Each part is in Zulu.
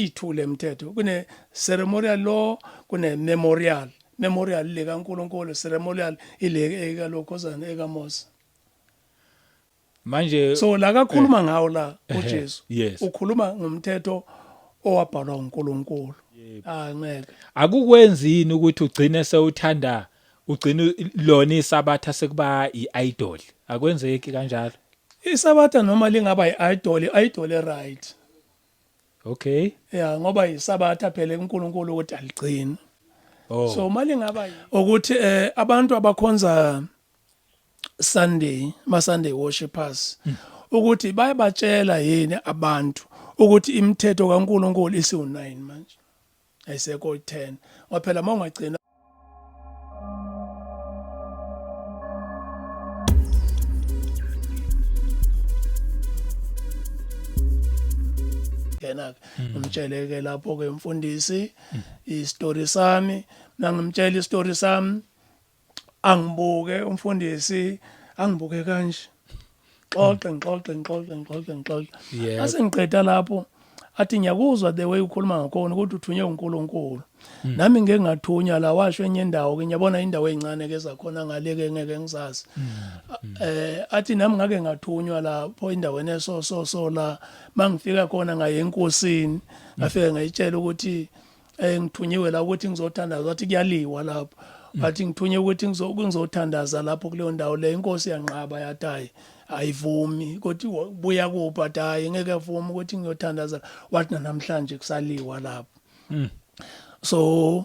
ithule emthetho kune ceremonial law kune memorial le kaNkuluNkulu ceremonial ile ekalokhozana ekaMose manje so la kakhuluma ngawo la uJesu yes ukhuluma ngomthetho owabhalwa uNkulunkulu ngeke akukwenzini ukuthi ugcine sewuthanda ugcina lona isabatha sekuba iidol akwenzeki kanjalo isabatha noma lingaba iidol right okay ngoba isabatha phela uNkulunkulu ukuthi aligcini so mali ngaba ukuthi abantu abakhonza Sunday worshipers ukuthi bayabatshela yini abantu ukuthi imithetho kaNkulunkulu isiwu9 manje ayisekho 10 ngoba phela mawungagcina yena ngimtshele ke lapho ke umfundisi istory sami ngimtshela istory sami angibuke umfundisi angibuke kanje xoxe asengiqeda lapho athi ngiyakuzwa the way ukhuluma ngakhona ukuthi uthunywe uNkulunkulu nami ngeke ngathunywa la washo enye indawo ke ngiyabona indawo ezincane ke zakhona ngaleke ngeke ngizazi athi nami ngake ngathunywa lapho indaweni eso la mangifika khona ngaye enkosini ngafike ngayitshela ukuthi ngithunyiwe la ukuthi ngizothandaza wathi kuyaliwa lapho bathi ngithunye ukuthi ngizothandaza lapho kuleyo ndawo le inkosi yanqaba yathi ayivumi ukuthi buya kupha hayi ngeke avuma ukuthi ngiyothandaza wathi namhlanje kusaliwa lapho so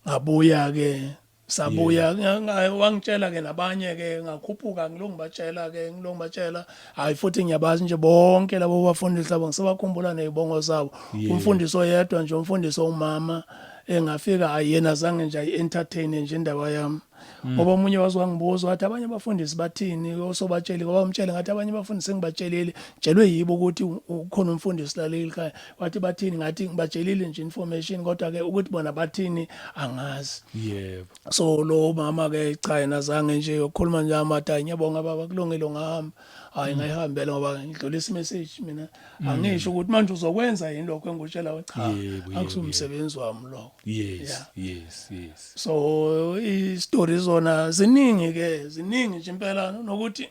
ngabuya ke sabuya wangitshela ke nabanye ke ngakhuphuka ngilongibatshela hayi futhi ngiyabazi nje bonke labo bafundisi labo ngisebakhumbula nezibongo zabo umfundisi oyedwa nje umfundisi omama engafika ayena zange nje ayi-entertain nje indaba yami ngoba omunye wazwangibuza wathi abanye abafundisi bathini osobatsheli ngoba umtshele ngathi abanye abafundisi engibatshelile tshelwe yibo ukuthi ukhona umfundisi laleli khaya wathi bathini ngathi ngibatshelile nje information kodwa ke ukuthi bona bathini angazi yebo so lo mama ke cha yena zange nje ukukhuluma nje amathi ngiyabonga baba kulungile ngahamba hayi ngayihambela ngoba ngidlulisa imessage mina angisho ukuthi manje uzokwenza yini lokho engutshela cha akusumsebenzi wami lo yes so i-story zona ziningi nje impela nokuthi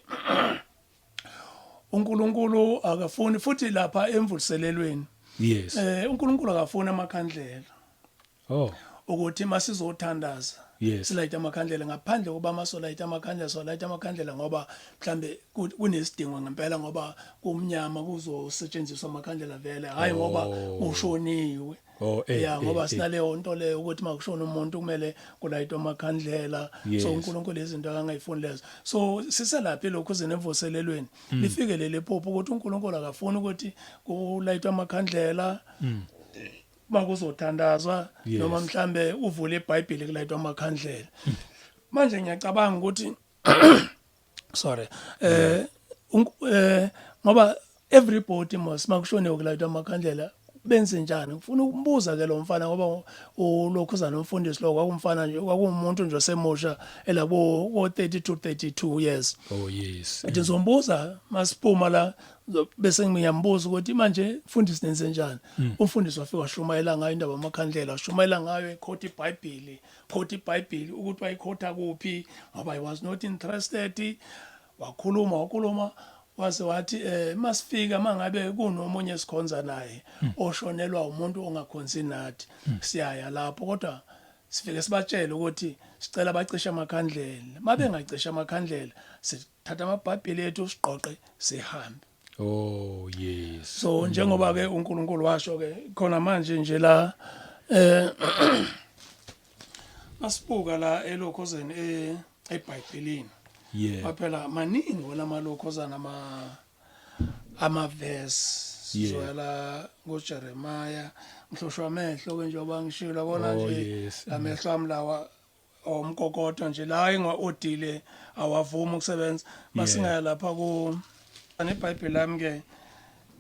uNkulunkulu akafuni futhi lapha emvuselelweni yes uNkulunkulu akafuni amakhandlela ukuthi masizothandaza silayita amakhandlela ngaphandle kuba masolayita amakhandlela ngoba mhlambe kunesidingo ngempela ngoba kumnyama kuzosetshenziswa amakhandlela vele hayi ngoba ushoniwe ngoba sinaleyo nto leyo ukuthi makushona umuntu kumele kulayitwe amakhandlela so uNkulunkulu izinto angayifuni lezo so siselaphi lokho zinemvuselelweni lifike lele phupho ukuthi uNkulunkulu akafuni ukuthi kulayitwe amakhandlela makuzothandazwa noma mhlambe uvule iBhayibheli kulayitwa amakhandlela manje ngiyacabanga ukuthi sorry ngoba everybody must makushone ukulayitwa amakhandlela benze njani ngifuna ukumbuza ke lo mfana ngoba ulokhuzana umfundisi lo kwakumfana nje kwakumuntu nje osemusha elabo 32 years yes ethi ngizombuza masiphuma la bese ngiyambuza ukuthi manje mfundisi nenze njani umfundisi wafika washumayela ngayo indaba amakhandlela washumayela ngayo equote iBhayibheli ukuthi wayikhotha kuphi ngoba I was not interested wakhuluma wase wathi masifika mangabe kunomunye sikhonza naye oshonelwa umuntu ongakhonzi nathi siyaya lapho kodwa sifike sibatshele ukuthi sicela bacishe amakhandlela mabe ngacishe amakhandlela sithatha amabhayibheli ethu siqoqe sihambe yes so njengoba ke uNkulunkulu washo ke khona manje nje la masibuka la elokhozeni eBhayibhelini phela maningi wona amalokhozana amaverse sola ngoJeremiah mhloshwa amehlo ke njengoba ngishilo kona nje amehlo ami lawa omkokoto nje la engaodile awavuma ukusebenza masingaya lapha ku neBhayibheli lami ke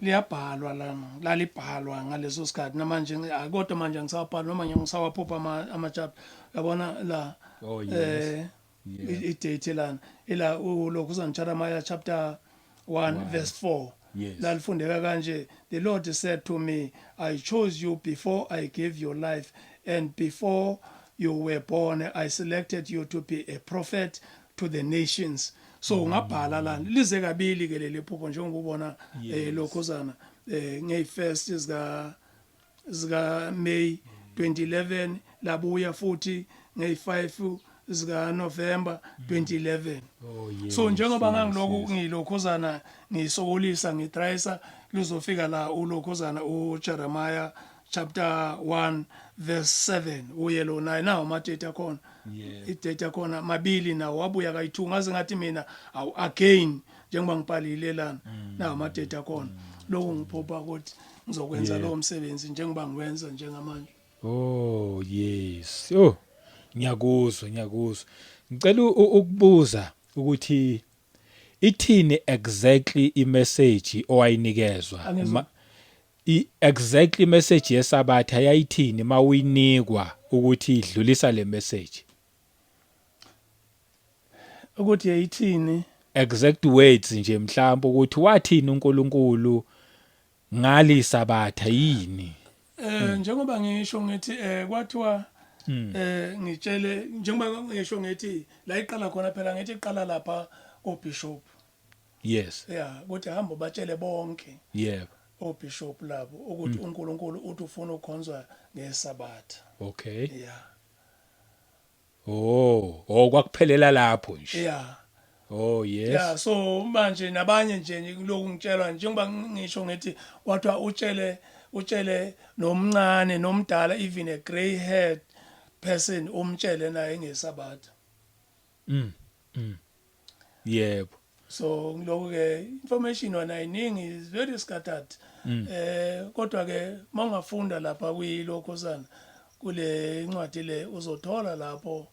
liyabhalwa la libhalwa ngaleso sikhathi namanje kodwa manje ngisabhala noma ngisawaphupha amachapter yabona la idate lana ila ulokhuzana Jeremiah chapter 1 verse 4 Yes. lalifundeka kanje, the Lord said to me, I chose you before I gave you life, and before you were born I selected you to be a prophet to the nations. So ngabhala la lize kabili ke leli phupho njengoba ubona Yes. lokhuzana ngey1st zika May 2011 labuya futhi ngey5 zika November 2011. Oh yes. So njengoba yes, ngangiloko yes. ngilokhuzana ngisokolisa ngitrayisa luzofika la ulokhuzana uJeremiah chapter 1 verse 7 uyelo 9 nawo amadate akhona. Yeah. Idate akhona mabili nawo wabuya kayi2 ngaze ngathi mina awu again njengoba ngibhalile lana nawo amadate akhona. Lokho ngiphupha ukuthi ngizokwenza Yeah. lo msebenzi njengoba ngiwenza njengamanje. Oh yes. Oh ngiyakuzwa. Ngicela ukubuza ukuthi ithini exactly imessage owayinikezwa? Angizwa. Exactly message yesabatha yayithini mawuyinikwa ukuthi idlulisa le message? Ukuthi yayithini Exact words nje mhlawumbe ukuthi wathini uNkulunkulu ngali sabatha yini? njengoba ngisho ngithi kwathiwa ngitshele njengoba ngisho ngithi la iqala khona phela ngithi iqala lapha koBishop. Yes. Yeah, ukuthi hamba batshele bonke Yebo. oBishop labo ukuthi uNkulunkulu uthi ufuna ukukhonzwa ngeSabatha. Okay. Yeah. Oh kwakuphelela lapho nje. Yeah. Oh yes. Yeah, so manje nabanye nje kuloku ngitshelwa njengoba ngisho ngithi kwathiwa utshele nomncane nomdala even a grey haired person umtshele naye ngeSabatha. Yebo. So ngiloko ke information wona iningi is very scattered. Kodwa ke mawungafunda lapha kuyilokhosana kule incwadi le uzothola lapho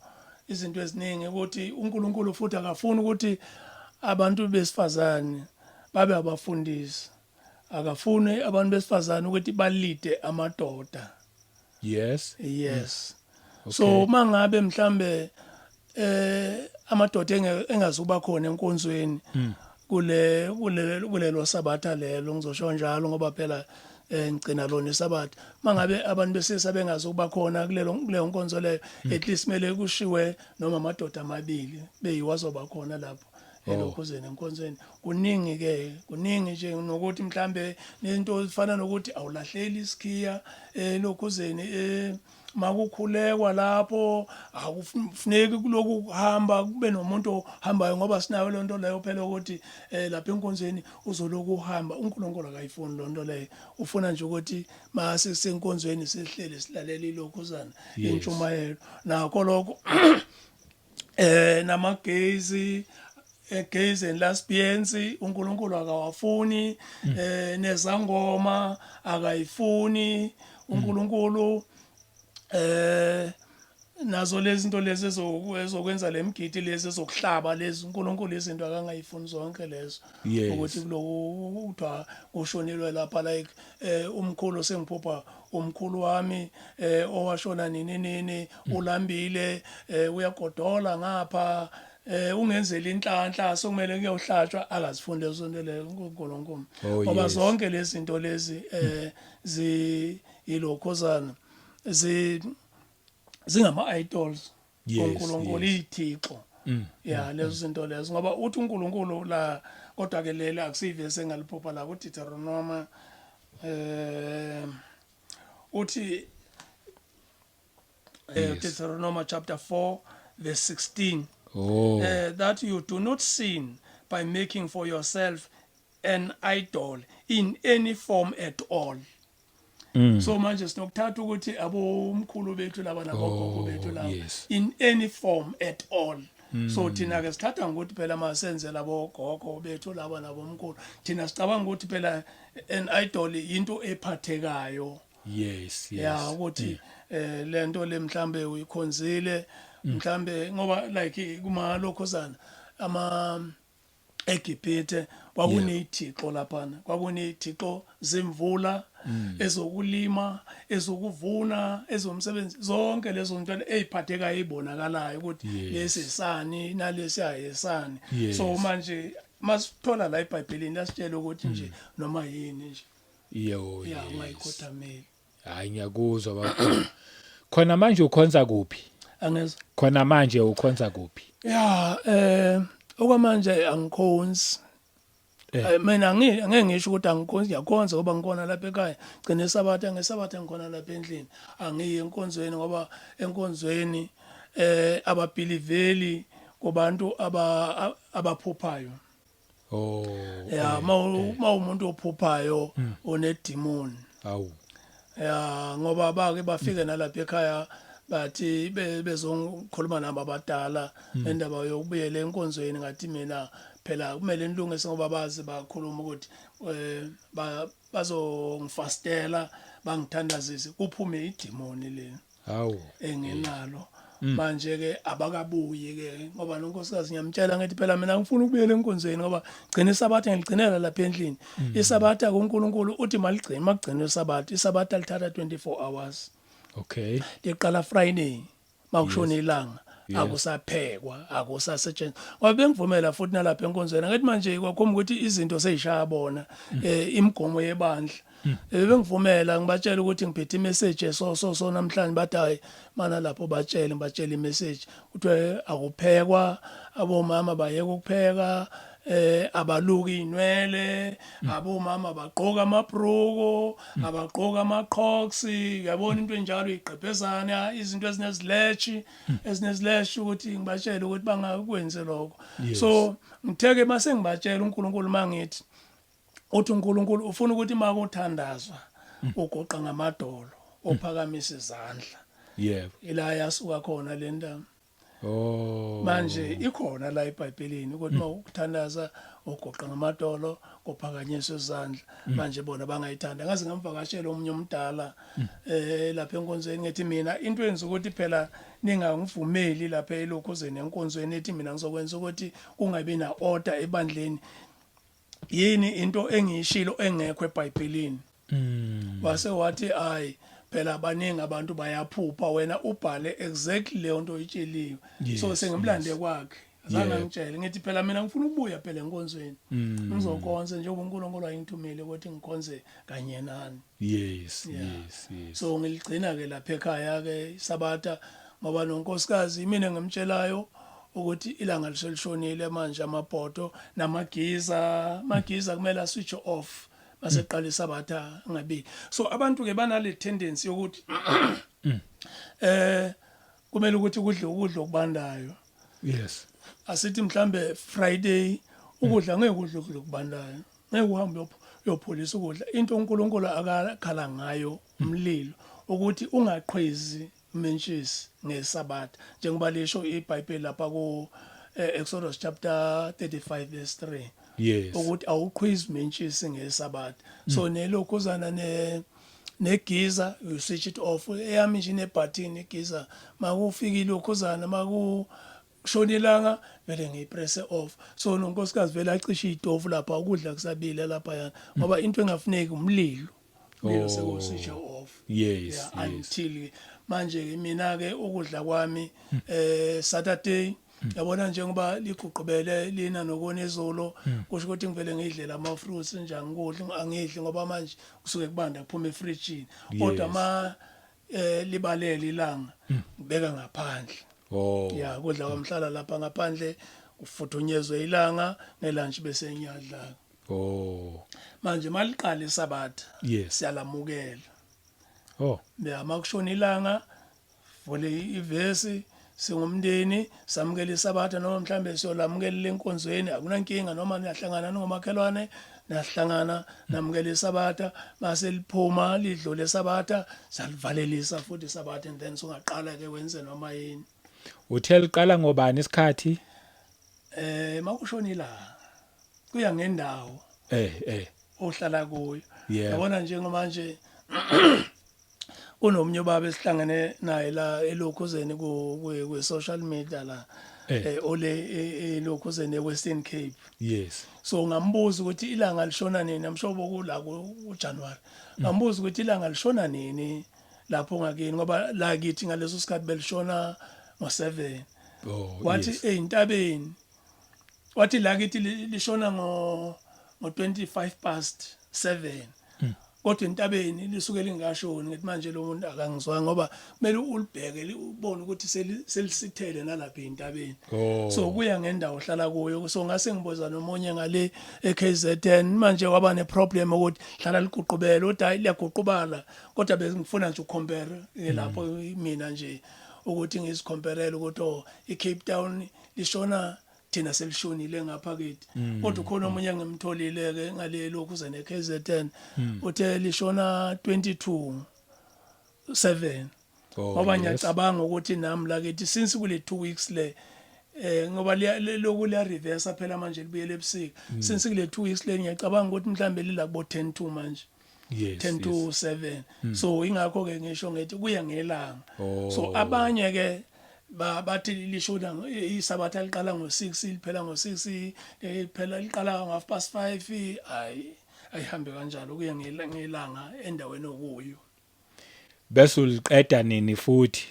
izinto eziningi ukuthi uNkulunkulu futhi akafuni ukuthi abantu besifazane babe abafundisi. Akafuni abantu besifazane ukuthi balide amadoda. Yes. Yes. Okay. So mangabe mhlambe amadoda engazuba khona enkonzweni kulelo sabatha lelo ngizosho njalo ngoba phela ngicina lona isabatha mangabe abantu besisa bengazuba khona kuleyo nkonzo leyo at least mele kushiwe noma amadoda amabili beyiwazoba khona lapho elokhuzeni enkonzweni kuningi nje nokuthi mhlambe nento efana nokuthi awulahleli isikhiya elokhuzeni makukhulekwa lapho akufuneki kuloku kuhamba kube nomuntu ohambayo ngoba sinayo le nto leyo phela ukuthi lapha enkonzweni uzoloku uhamba uNkulunkulu akayifuni lo nto leyo ufuna nje ukuthi mase senkonzweni sihlele silalela ilokhuzana intshumayelo nakho lokho namagezi gays and lesbians uNkulunkulu akawafuni nezangoma akayifuni uNkulunkulu nazo lezi zinto lezi ezokwenza lemgidi lezi ezokuhlaba lezi uNkulunkulu izinto akangayifuni zonke lezo ukuthi kuloku uthiwa ushonilwe lapha like umkhulu sengiphupha umkhulu wami owashona nini ulambile uyagodola ngapha ungenzela inhlanhla sokumele kuyohlatshwa akazifuni lezo zinto lezo uNkulunkulu ngoba zonke lezi zinto lezi yilokhozana zingama idols uNkulunkulu ithixo yeah lezo zinto lezo ngoba uthi uNkulunkulu la kodwa ke lela akusivese ngaliphupha la kuDeuteronomy uthi Deuteronomy chapter 4 verse 16 that you do not sin by making for yourself an idol in any form at all. So manje sinokuthatha ukuthi abomkhulu bethu laba nabogogo bethu laba in any form at all. So thina ke sithatha ukuthi phela masenze labo gogo bethu laba nabomkhulu thina sicabanga ukuthi phela an idol into ephathekayo. Yes. Yeah ukuthi lento le mhlambe uyikhonzile mhlambe ngoba like kuma lokhosana ama eGibhithe kwakunezithixo laphana kwakunezithixo zemvula ezokulima ezokuvuna ezomsebenzi zonke lezo zinto eziphathekayo izibonakalayo ukuthi lesi isani nalesi ayesani so manje masithola la eBhayibhelini asitshela ukuthi nje noma yini nje Yo, ya yes. ungayikhothameli Hayi ngiyakuzwa bafowethu. Khona manje ukhonza kuphi? angezwa Khona manje ukhonza kuphi? ya okwamanje angikhonzi mina angeke ngisho ukuthi angikhonzi ngiyakhonza ngoba ngikhona lapha ekhaya gcina ngesabatha ngikhona lapha endlini angiyi enkonzweni ngoba enkonzweni ababhiliveli kubantu abaphuphayo Oh. ya mawumuntu ophuphayo onedemon Awu. ya ngoba bake bafike nalapha ekhaya bathi bezongikhuluma nabo abadala endaba yokubuyela enkonzweni ngathi mina phela kumele nilungise ngoba bazi bakhuluma ukuthi bazongifastela bangithandazise kuphume idemoni le Awu. engenalo manje ke abakabuyi ke ngoba nonkosikazi ngiyamtshela ngathi phela mina ngifuna ukubuyela enkonzweni ngoba gcina isabatha ngiligcinela lapha endlini isabatha kuNkulunkulu uthi magcina isabatha lithatha 24 hours Okay. liqala Friday makushona ilanga akusaphekwa akusasetshenziswa ngoba bengivumela futhi nalapha enkonzweni ngathi manje kwakhomba ukuthi izinto seyishaya bona imigomo yebandla bengivumela ngibatshela ukuthi ngiphethe imessage so namhlanje bathi hayi mana lapho ngibatshela imessage ukuthi akuphekwa abomama bayeke ukupheka abaluki inwele abomama bagqoka amabruko abagqoka amaqox yabona into enjalo igqebhezana izinto ezinezileshi ukuthi ngibatshele ukuthi bangakwenze lokho so ngitheke mase ngibatshela uNkulunkulu mangithi uthi uNkulunkulu ufuna ukuthi makuthandazwa ugoqa ngamadolo ophakamisa izandla Yebo. ila yasuka khona le ndaba Oh. manje ikhona la eBhayibhelini ukuthi mawukuthandaza ugoqa ngamadolo kuphakanyiswa izandla manje bona bangayithanda ngaze ngamvakashela omunye umdala lapha enkonzweni ngithi mina into yenza ukuthi phela ningangivumeli lapha elokhuzeni enkonzweni ethi mina ngizokwenza ukuthi kungabi na order ebandleni yini into engiyishilo engekho eBhayibhelini wase wathi hayi phela abaningi abantu bayaphupha wena ubhale exactly leyo nto oyitsheliwe so sengimlande kwakhe azange ngitshele ngithi phela mina ngifuna ukubuya phela enkonzweni ngizokhonza njengoba uNkulunkulu ayingithumile ukuthi ngikhonze kanye nani Yes. so ngiligcina ke lapha ekhaya ke isabatha ngoba nonkosikazi mina ngimtshelayo ukuthi ilanga liselishonile manje amabhodo namagiza kumele switch off maseqala isabatha ngabi so abantu ke banale tendency yokuthi kumele ukuthi kudle ukudla okubandayo Yes. asithi mhlambe Friday ukudla ngeke kudle ukudla okubandayo ngeke uhambe uyopholisa ukudla into uNkulunkulu akakhala ngayo umlilo ukuthi ungaqhwezi mentshisi ngesabatha njengoba lisho iBhayibheli lapha ku Exodus chapter 35 verse 3 Yes. ukuthi awuqhwizi mentshisi ngesabatha so nelokhuzana negiza you switch it off eyami nje nebutton igiza makufika ilokhuzana makushonilanga vele ngiyipress off so nonkosikazi vele acisha itofu lapha ukudla kusabile lapha yana ngoba into engafuneki umlilo bese ku switch off Yes. until manje mina ke ukudla kwami Saturday yabona njengoba liguqubele lina nokona izolo kusho ukuthi ngivele ngidlela ama fruits njani kudla angidli ngoba manje kusuke kubanda kuphuma efridge kodwa libalele ilanga ngibeka ngaphandle ya kudla kwamhlala lapha ngaphandle kufuthunyezwe ilanga nelunch bese ngiyadla manje maliqala isabatha siyalamukela makushona ilanga vole ivesi singumndeni samukela isabatha noma mhlambe siyolamukela lenkonzweni akunankinga noma niyahlangana ngomakhelwane nahlangana namukela isabatha base liphuma lidlule isabatha salivalelisa futhi isabatha and then sungaqala ke wenze noma yini uthe liqala ngobani isikhathi makushona ilanga kuya ngendawo ohlala kuyo yabona njengoba manje unomnye baba esihlangene naye la elokhuzeni ku social media la elokhuzeni eWestern Cape so ngambuza ukuthi ilanga lishona nini amshobo kula kuJanuary ngambuza ukuthi ilanga lishona nini lapho ngakini ngoba la kithi ngaleso sikhathi belishona ngo7 wathi eintabeni wathi la kithi lishona ngo 7:25 kodwa entabeni lisuke lingashoni ngithi manje lo muntu akangizwa ngoba kumele ulibheke ubone ukuthi selisithele nalapha entabeni so kuya ngendawo ohlala kuyo so ngase ngiboza nomunye ngale eKZN manje waba ne problem ukuthi hlala liguqubela uthi hayi liyaguqubala kodwa bengifuna nje ucompare lapho mina nje ukuthi ngizicomparele ukuthi iCape Town lishona thina selishonile ngapha kithi kodwa khona omunye ngimtholile ke ngale lokhu ze neKZN uthe lishona 22/7 ngoba ngiyacabanga ukuthi nami la kithi since kule 2 weeks le ngoba lokhu liya reverse phela manje libuyele ebusika since kule 2 weeks le ngiyacabanga ukuthi mhlambe lila kubo 10 manje 10 to 7 so ingakho ke ngisho ngithi kuya ngelanga so abanye ke bathi lishona isabatha liqala ngo6 liphela ngo6 liphela liqala ngo5:30 ayihambe kanjalo kuya ngelanga endaweni okuyo bese uliqeda nini futhi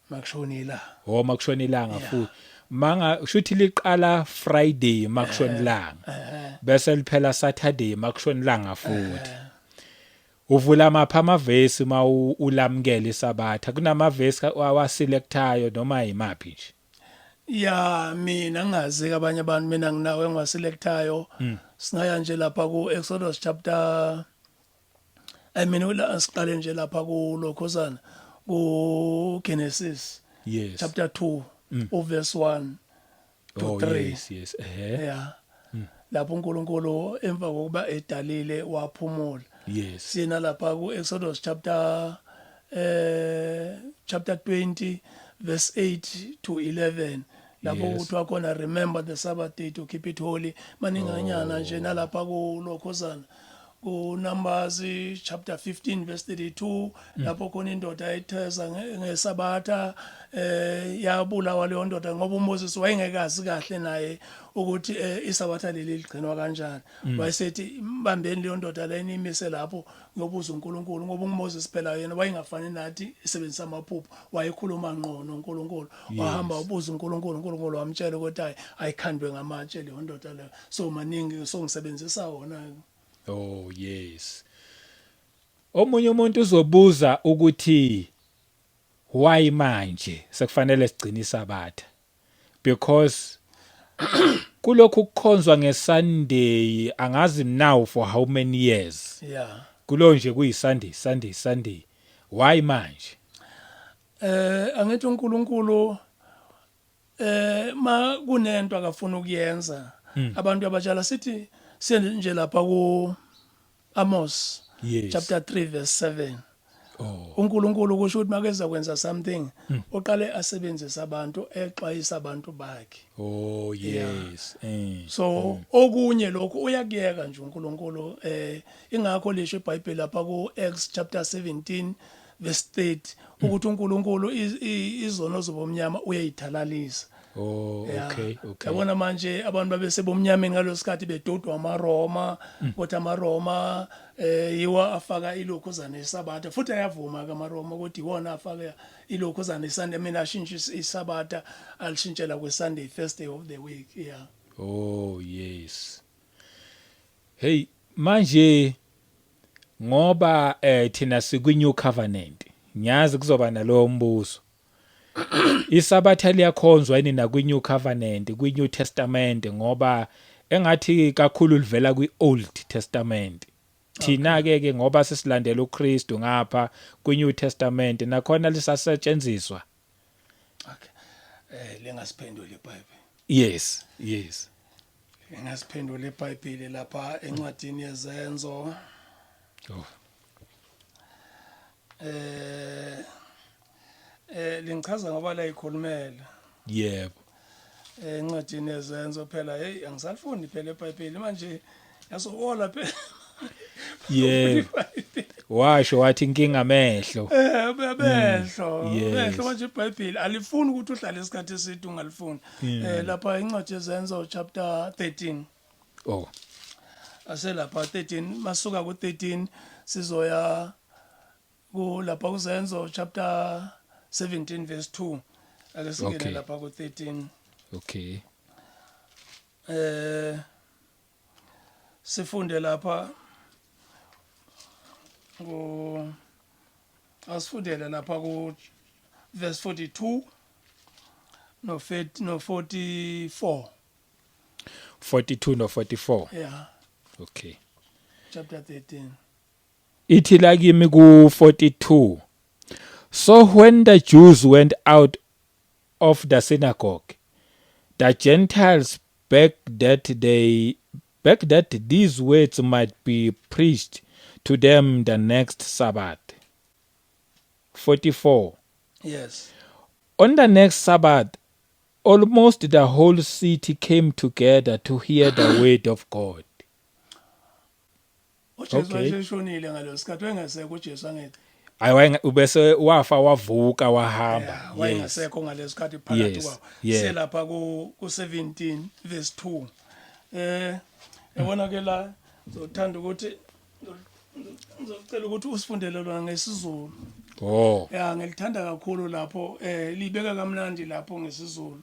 makushona ilanga makushona ilanga futhi manga shuthi liqala Friday makushona ilanga bese liphela Saturday makushona ilanga futhi uvula mapha amavesi ulamkele isabatha kunamavesi awaselectayo noma yimapi nje ya mina ngazi abanye abantu mina nginawe engiwaselectayo singaya nje lapha ku Exodus chapter siqale nje lapha ku lokhosana ku Genesis chapter 2 verse 1 to 3 yes yeah lapho uNkulunkulu emva kokuba edalile waphumula sina lapha ku Exodus chapter 20 verse 8 to 11 lapho kuthiwa khona remember the Sabbath day to keep it holy maninganyana nje nalapha ku lokhosana ku Numbers chapter 15 verse 32 lapho khona indoda ayitheza ngesabatha yabulawa leyo ndoda ngoba uMoses wayengekazi kahle naye ukuthi isabatha leli ligcinwa kanjani wayesethi mbambeni leyo ndoda leni imise lapho ngobuza uNkulunkulu ngoba uMoses phela yena wayengafani nathi isebenzisa amaphupho wayekhuluma ngqo noNkulunkulu wahamba ubuza uNkulunkulu wamtshela ukuthi ayikhandwe ngamatshe leyo ndoda leyo so maningi so ngisebenzisa wona yes omunye umuntu uzobuza ukuthi why manje sekufanele sigcine isabatha because kulokhu kukhonzwa ngeSunday angazi now for how many years kulo nje kuyiSunday why manje angithi uNkulunkulu ma kunento akafuna ukuyenza abantu abatshala sithi nje lapha ku Amos chapter 3 verse 7 uNkulunkulu kusho ukuthi makeza kwenza something uqale asebenzise abantu exwayisa abantu bakhe so okunye lokho uyakuyeka nje uNkulunkulu ingakho lesho iBhayibheli lapha ku Acts chapter 17 verse 30 ukuthi uNkulunkulu izono zobomnyama uyayithalalisa okay yabona manje abantu babesebomnyameni ngalosikhathi bedodwa amaRoma kodwa amaRoma yiwa afaka ilokhuzana esabatha futhi ayavuma kaMaroma ukuthi iwona afaka ilokhuzana eSunday mina ashintshe isabatha alishintshela kweSunday first day of the week yes hey manje ngoba thina sikwi-new covenant ngiyazi kuzoba nalowo mbuzo isabatha liyakhonzwa yini na kwi-new covenant kwi-new testament ngoba engathi kakhulu livela kwi-old testament thina ke ngoba sesilandela uKristu ngapha kwi-new testament nakhona lisasetshenziswa lengasiphendula iBhayibheli yes lengasiphendula iBhayibheli lapha encwadini yezenzo lingichaza ngoba la ikhulumela yebo encwadini yezenzo phela hey angisalifuni phela eBhayibheli manje yasohola phela washo wathi inkinga amehlo mehlo manje iBhayibheli alifuni ukuthi uhlale isikhathi eside ungalifuni lapha incwadi yezenzo chapter 13 aselapha 13 masuka ku13 sizoya lapha kuzenzo chapter 17 verse 2 ake singene lapha ku13 okay sifunde lapha asifundele lapha ku verse 42 no 44 42 no 44. yeah Okay. chapter 13 Ithi la kimi ku 42. So when the Jews went out of the synagogue, the Gentiles begged that these words might be preached to them the next Sabbath. 44. yes On the next Sabbath, almost the whole city came together to hear the word of God. uJesu Okay. wayeshonile ngalosikhathi wayengasekho uJesu angithi Ubese wafa wavuka wahamba. Yes. wayengasekho ngalesikhathi phakathi Yes, kwawo yeah. selapha ku 17 verse 2 yabona ke la ngizothanda ukuthi ngizocela ukuthi usifundele lona ngesizulu Oh, ya ngilithanda kakhulu lapho libeka kamnandi lapho ngesizulu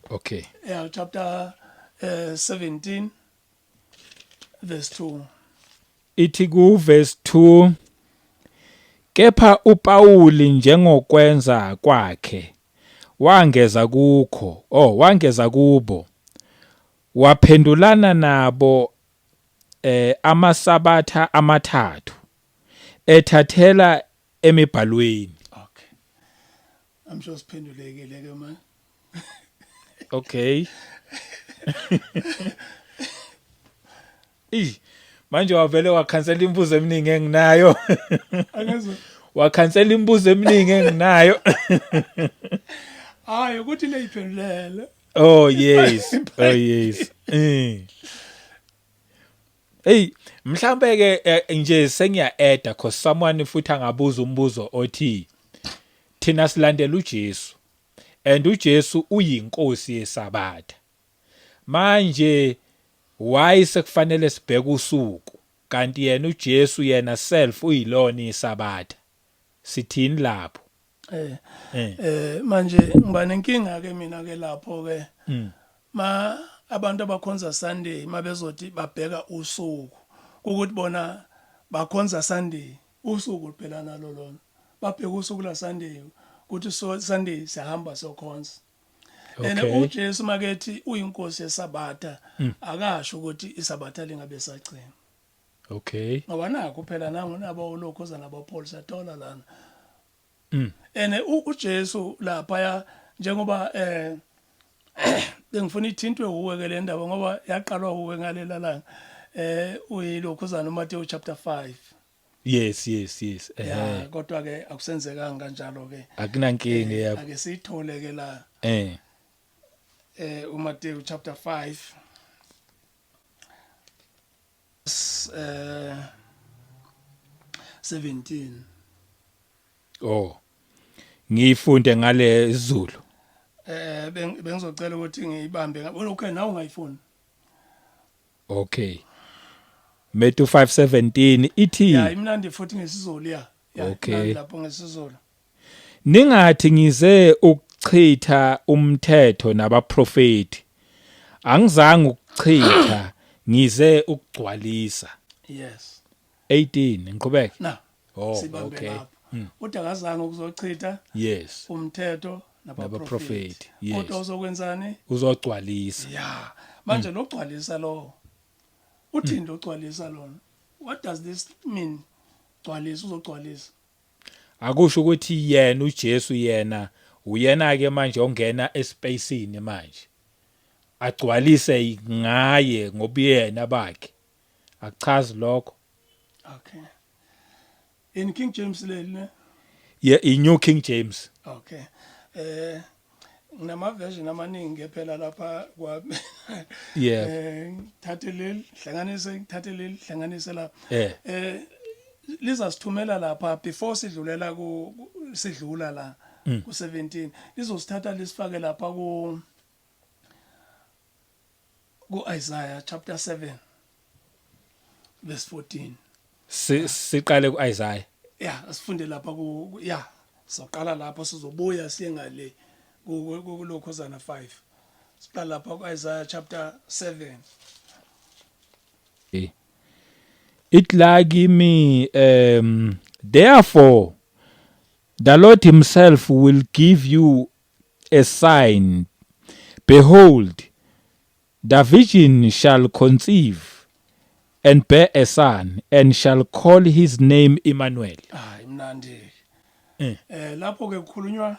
okay. yeah chapter 17 verse 2 Ithi ku verse 2, kepha uPawuli njengokwenza kwakhe wangeza kubo, waphendulana nabo amasabatha amathathu, ethathela emibhalweni. okay I'm sure siphendulekile ke man Okay. Manje wavele wakhansela imbuzo eminingi enginayo. angezwe Wakhansela imbuzo eminingi enginayo. hayi ukuthi leyiphendulele Oh yes. Oh yes. Hey, mhlambe ke nje sengiya-add cause someone futhi angabuza umbuzo othi thina silandela uJesu and uJesu uyinkosi yesabatha. Manje why sekufanele sibheke usuku kanti yena uJesu yena self uyilona isabatha. Sithini lapho? manje ngiba nenkinga ke mina ke lapho ke abantu abakhonza Sunday mabezothi babheka usuku ukuthi bona bakhonza Sunday usuku phela nalo lona babheka usuku la Sunday ukuthi so Sunday sihamba sokhonza ene Okay. uJesu makethi uyinkosi yesabatha akasho ukuthi isabatha lingabe sagcina Okay. ngoba nakho phela nangu nabo lokhoza nabo Paul sathola lana ene uJesu lapha njengoba bengifuna ithintwe uwe ke le ndaba ngoba yaqalwa uwe ngalela langa uyilokhuzana uMateyu chapter 5 Yes. ya kodwa ke akusenzekanga kanjalo ke Akunankinga yabo. ake sithole ke la uMateyu chapter 5 17 Oh. Ngifunde ngale Zulu. bengizocela ukuthi ngiyibambe okay nawe ungayifuni Okay. Matthew 5:17 ithi ya imnandi futhi ngesizulu ya Okay. imnandi lapho ngesizulu ningathi ngize ukuchitha umthetho nabaprofeti. Angizange ukuchitha, ngize ukugcwalisa. yes 18 ngiqhubeke. na Oh, sibambe okay. lapho kodwa akazange ukuzochitha Yes. umthetho Nabaprofeti, nabaprofeti yes. kodwa uzokwenzani Uzogcwalisa. ya manje lokugcwalisa lo uthini lokugcwalisa lona what does this mean gcwalisa uzogcwalisa Akusho ukuthi yena uJesu yena uyena ke manje ongena espaceni manje. Agcwalise ngaye ngobuyena bakhe. Akuchazi lokho. okay in King James leli ne Yeah, in New King James. okay nginama version amaningi phela lapha kwa Yeah. thathe leli hlanganise la Yeah. liza sithumela lapha before sidlulela sidlula la ku 17 lizosithatha lisifake lapha ku Isaiah chapter 7 verse 14 Siqale kuIsaiah. yeah asifunde lapha soqala lapho sizobuya siye ngale kulokhozana 5 siqala lapha ku-Isaiah chapter 7. It like me, therefore, the Lord himself will give you a sign. Behold, the virgin shall conceive and bear a son, and shall call his name Emmanuel. Hayi mnandi. Lapho ke kukhulunywa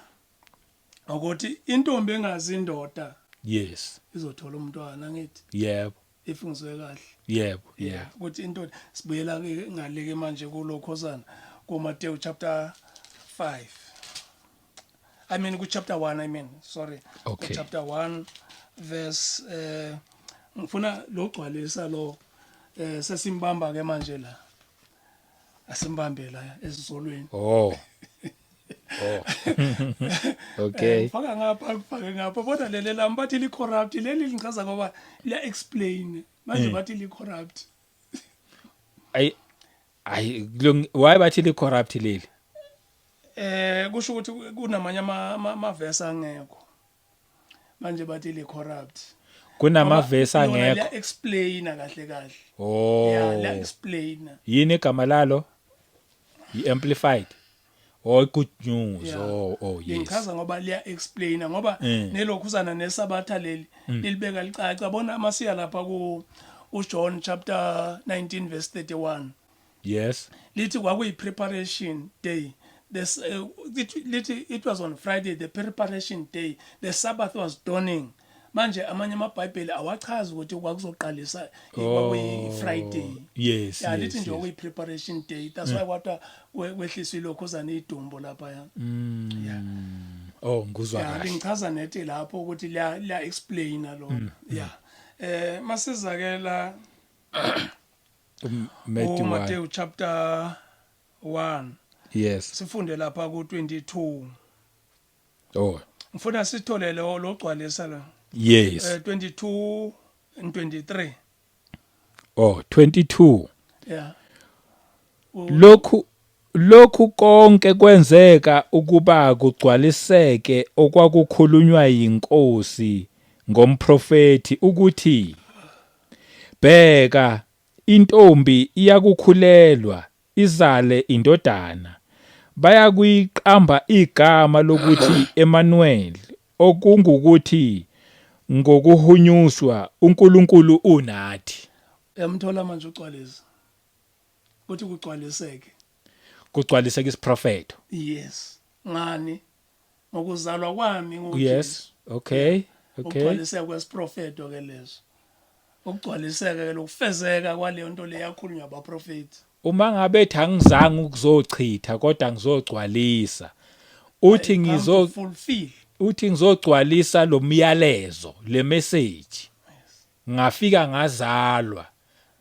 ukuthi intombi engazi indoda Yes. izothola umntwana ngithi Yep. ifungisiwe kahle. Yep. Yeah. Yeah, ukuthi into sibuyela ke ngaleke manje kulokhosana kuMateyu chapter 5. I mean ku chapter 1 sorry. Okay. Chapter 1 verse ngifuna logcwalisa lo sesimbamba ke manje la. Asimbambe la esizolweni. Oh. Oh. Okay. Faka ngapha kodwa lele lami bathi li corrupt leli lingichaza ngoba liya explain manje bathi li corrupt. I why bathi li corrupt leli? Kusho ukuthi kunamanye ama verse angekho. Manje bathi li corrupt. Kunama verse angekho. Liya explain kahle kahle. Oh. Yeah, liya explain. Yini igama lalo? Amplified. Oh, good news. Yeah. Oh yes. Ngichaza ngoba liya explain ngoba nelokhuzana nesabatha leli lilibeka licaca bona masiya lapha ku John chapter 19 verse 31. Yes. Lithi kwakuyi preparation day. It was on Friday, the preparation day. The Sabbath was dawning. Manje amanye amabhayibheli awachazi ukuthi kwakuzoqalisa kwakuyi Friday. Yes. Yeah, lithi nje okuyi preparation day. That's why water wehliswe lokhuzana idumbo lapha ya. Yeah. Oh, nguzwa Yeah, kahle. ngichaza nethi lapho ukuthi liya explain lo. Yeah. Masiza ke la Matthew chapter 1. Yes. Sifunde lapha ku 22. Oh. Ngifuna sithole lo gcwalisa la. Yes. 22 and 23. Oh, 22. Yeah. Lokhu konke kwenzeka ukuba kugcwaliseke okwakukhulunywa yinkosi ngomprofeti ukuthi bheka intombi iyakukhulelwa izale indodana bayakuyiqamba igama lokuthi Emmanuel okungukuthi ngokuhunyuswa uNkulunkulu unathi. Yamthola manje ugcwalisa. Kuthi kugcwaliseke. Kugcwaliseke isiprofeto. Yes. Ngani? Ngokuzalwa kwami ngoJesu. Yes. Okay. Okay. Ukugcwaliseka kwesiprofeto ke leso. Ukugcwaliseka ke lokufezeka kwaleyo nto leyakhulunywa abaprofeti. Uma ngabe ethi angizange ukuzochitha kodwa ngizogcwalisa. Uthi ngizogcwalisa lo myalezo, le message. Ngafika ngazalwa.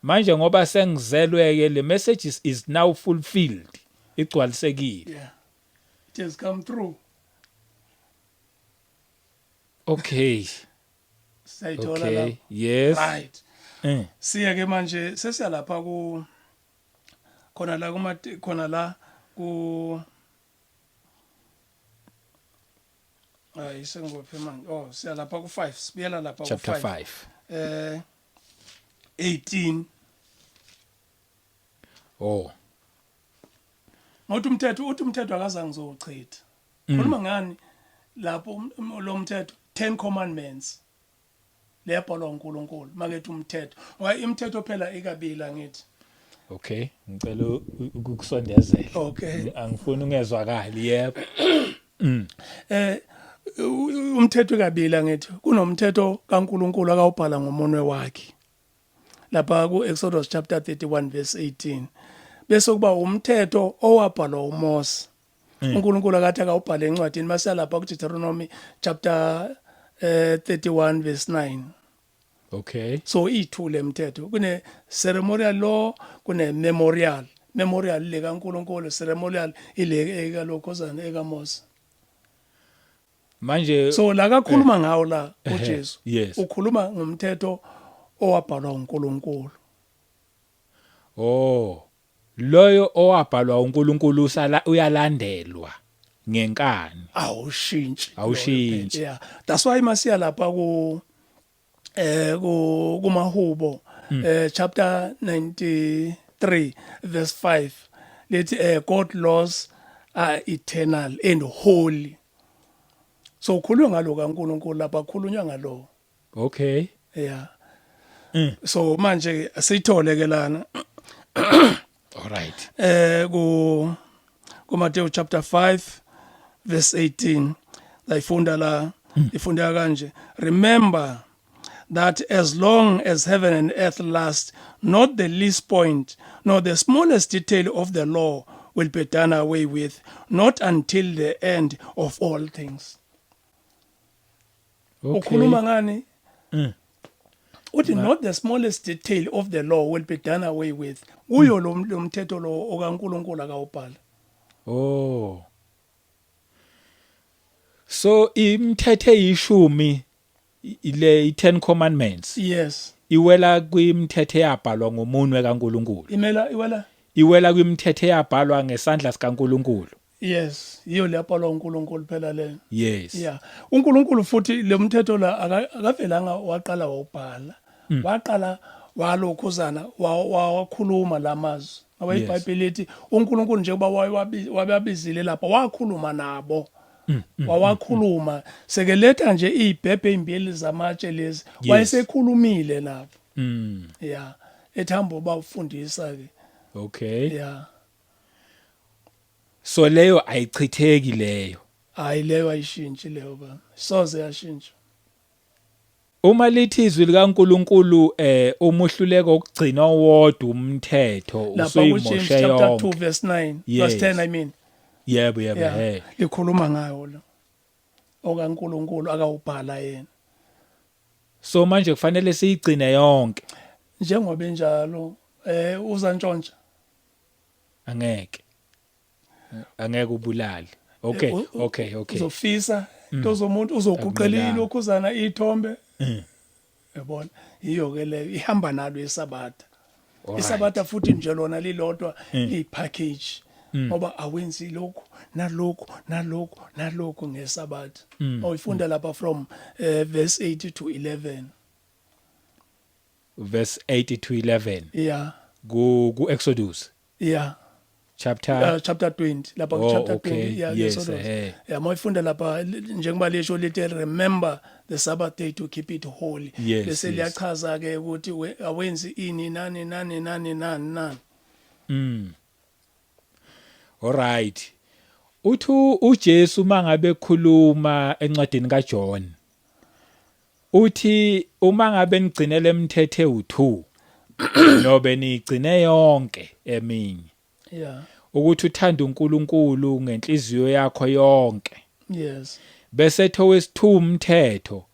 Manje ngoba sengizelweke le message is now fulfilled. Igcwalisekile. Yeah. It has come through. Okay. Sayithola Okay. la. Yes. Right. Siya ke manje sesiya lapha ku khona la ku sengophe manje. Oh, siya lapha ku 5. Sibuyela lapha ku 5. Chapter 5. 18. Oh. Ngothi umthetho akazange ngizochitha. Khuluma ngani lapho lo mthetho 10 commandments. Leyabhalwa uNkulunkulu makethi umthetho. Ngoba imithetho phela ikabila ngithi. Okay, ngicela ukukusondezela. Okay. Angifuni ungezwakali, yebo. Umthetho kabila ngithi kunomthetho kaNkulunkulu akawubhala ngomunwe wakhe. Lapha ku Exodus chapter 31 verse 18. Bese kuba umthetho owabhalwa uMose. uNkulunkulu akathi akawubhala encwadini mase lapha ku Deuteronomy chapter 31 verse 9. Okay. So ithule imithetho kune ceremonial law kune memorial le kaNkulunkulu ceremonial ile ekalokhozana ekaMose. Manje So la kakhuluma ngawo la uJesu yes. ukhuluma ngomthetho owabhalwa uNkulunkulu. Oh. Loyo owabhalwa uNkulunkulu uyalandelwa ngenkani. Awushintshi. Awushintshi. Yeah. That's why masiya lapha ku kumahubo chapter 93 verse 5 lethi God laws are eternal and holy. So khulunywa ngalo kaNkulunkulu lapha khulunywa ngalo. Okay. Yeah. So manje sithole ke lana All right. ku Matthew chapter 5 verse 18 ifunda la ifunda kanje, remember that as long as heaven and earth last, not the least point nor the smallest detail of the law will be done away with, not until the end of all things. Ukhuluma ngani? Uthi not the smallest detail of the law will be done away with. Uyo lo mthetho lo okaNkulunkulu akawubhala. Oh. So imithetho eyishumi ile i10 commandments. Yes. Iwela kwimithetho yabhalwa ngomunwe kaNkulunkulu. Iwela kwimithetho yabhalwa ngesandla sikaNkulunkulu. Yes, iyo leyabhalwa uNkulunkulu phela le. Yes. Yeah. uNkulunkulu futhi le mthetho la akavelanga waqala wawubhala. Waqala walokhuzana wakhuluma lamazwi. Ngoba iBhayibheli lithi uNkulunkulu njengoba wababizile lapha wakhuluma nabo. Wawakhuluma sekeletha nje izibhebhe ezimbili zamatshe lezi wayesekhulumile lapho. Yeah. Ethamba bafundisa ke. Okay. Yeah. So leyo ayichitheki leyo. Hayi leyo ayishintshi leyo ba. Soze yashintsha. Uma lithi izwi likaNkulunkulu umuhluleko ukugcina wodwa umthetho usuyimoshe yonke. Chapter 2 verse 9 verse 10 I mean. Yebo. Likhuluma ngayo lo. OkaNkulunkulu akawubhala yena. So manje kufanele siyigcine yonke. Njengoba enjalo uzantshontsha angeke ubulali. Okay. Uzofisa tozomuntu uzoguqela ilokhuzana ithombe. Yabona iyo ke le ihamba nalo eSabatha. iSabatha futhi nje lona lilodwa lipackage. Ngoba awenzi lokho nalokho ngeSabatha. Oyifunda lapha from verse 8 to 11. Verse 8 to 11. Yeah. Ku Exodus. Yeah. Chapter 20 lapha ku chapter 20 yeah, yes, yeah moyifunda lapha njengoba lesho lithi remember the Sabbath day to keep it holy. Bese liyachaza ke ukuthi awenzi ini nani. All right. Uthu uJesu mangabe ekhuluma encwadini kaJohn. Uthi uma ngabe nigcinele imithetho u2 nobe nigcine yonke eminye. Yeah. Ukuthi uthanda uNkulunkulu ngenhliziyo yakho yonke. Yes. Bese thowesithu umthetho.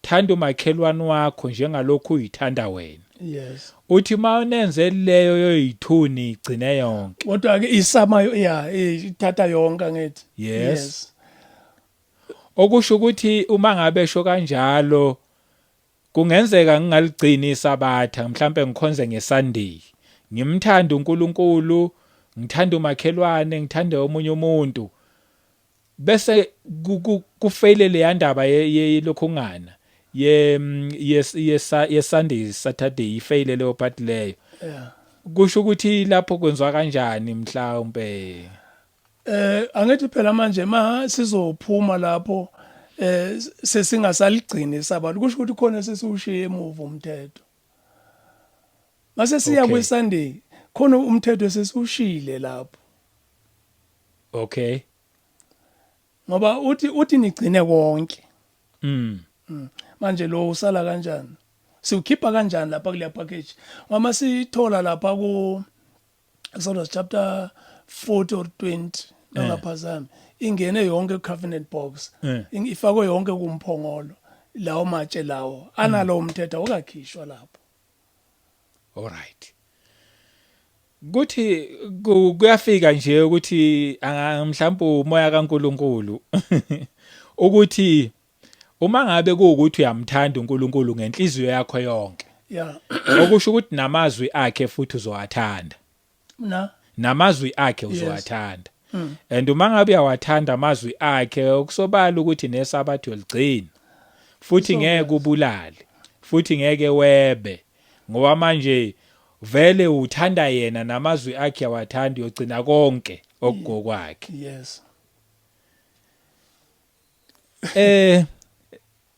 Thanda umakhelwane wakho njengalokhu uyithanda wena. Yes. Uthi mawunenze leyo yoyithuni igcine yonke. Kodwa ke isama ithatha yonke ngithi. Yes. Okusho ukuthi uma ngabe esho kanjalo kungenzeka ngingaligcini iSabatha mhlambe ngikhonze ngeSunday. Ngimthanda uNkulunkulu, ngithanda umakhelwane, ngithanda omunye umuntu. Bese kufaile le yandaba yelokhungana. Sunday Saturday ifaile leyo part leyo. Yeah. Kusho ukuthi lapho kwenziwa kanjani mhlawumbe? Angithi phela manje sizophuma lapho sesingasaligcini iSabatha kusho ukuthi khona sesiushiye emuva umthetho. Mase siya kweSunday khona umthetho sesiushile lapho. Okay. Ngoba uthi nigcine konke. Manje lo usala kanjani? Siukhipha kanjani lapha kule package? Ngama sithola lapha ku Exodus chapter 40 or 20 ngaphazami ingene yonke covenant box. Ifakwe yonke kumphongolo. Lawo matshe lawo analo umthetho okakhishwa lapho. All right. Kuthi kuyafika nje ukuthi mhlawumbe umoya kaNkulunkulu ukuthi uma ngabe kuukuthi uyamthanda uNkulunkulu ngenhliziyo yakho yonke. Yeah. Okusho ukuthi namazwi akhe futhi uzowathanda. Namazwi akhe uzowathanda. And uma ngabe uyawathanda amazwi akhe okusobala ukuthi neSabatha uligcina. Futhi ngeke ubulale. futhi ngeke webe ngoba manje vele uthanda yena namazwi akhe awathanda yogcina konke okugokwakhe. Yes.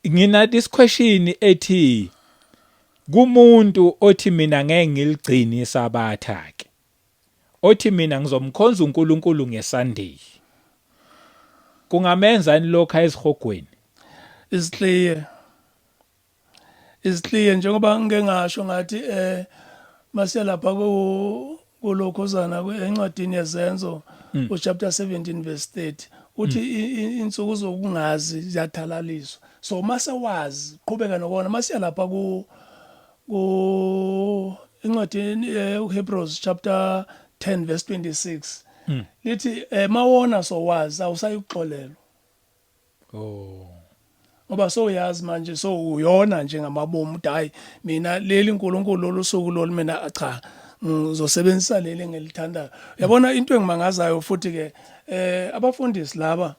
Ngina this question ethi kumuntu othi mina ngeke ngiligcine isabatha ke othi mina ngizomkhonza uNkulunkulu ngeSunday kungamenzani lokho ezihogweni? Is clear njengoba ngeke ngasho ngathi masiya lapha kulokhozana encwadini yezenzo chapter 17 verse 30 uthi insuku zokungazi ziyathalaliswa. So mase wazi qhubeka nokona masiya lapha ku encwadini uHebrews chapter 10 verse 26 lithi mawona so wazi awusayuxolelwa. Oh. Ngoba so uyazi manje so uyona nje ngamabomu uthi hayi mina leli uNkulunkulu lolusuku lolu mina cha ngizosebenzisa leli engilithandayo. Uyabona into engimangazayo futhi ke abafundisi laba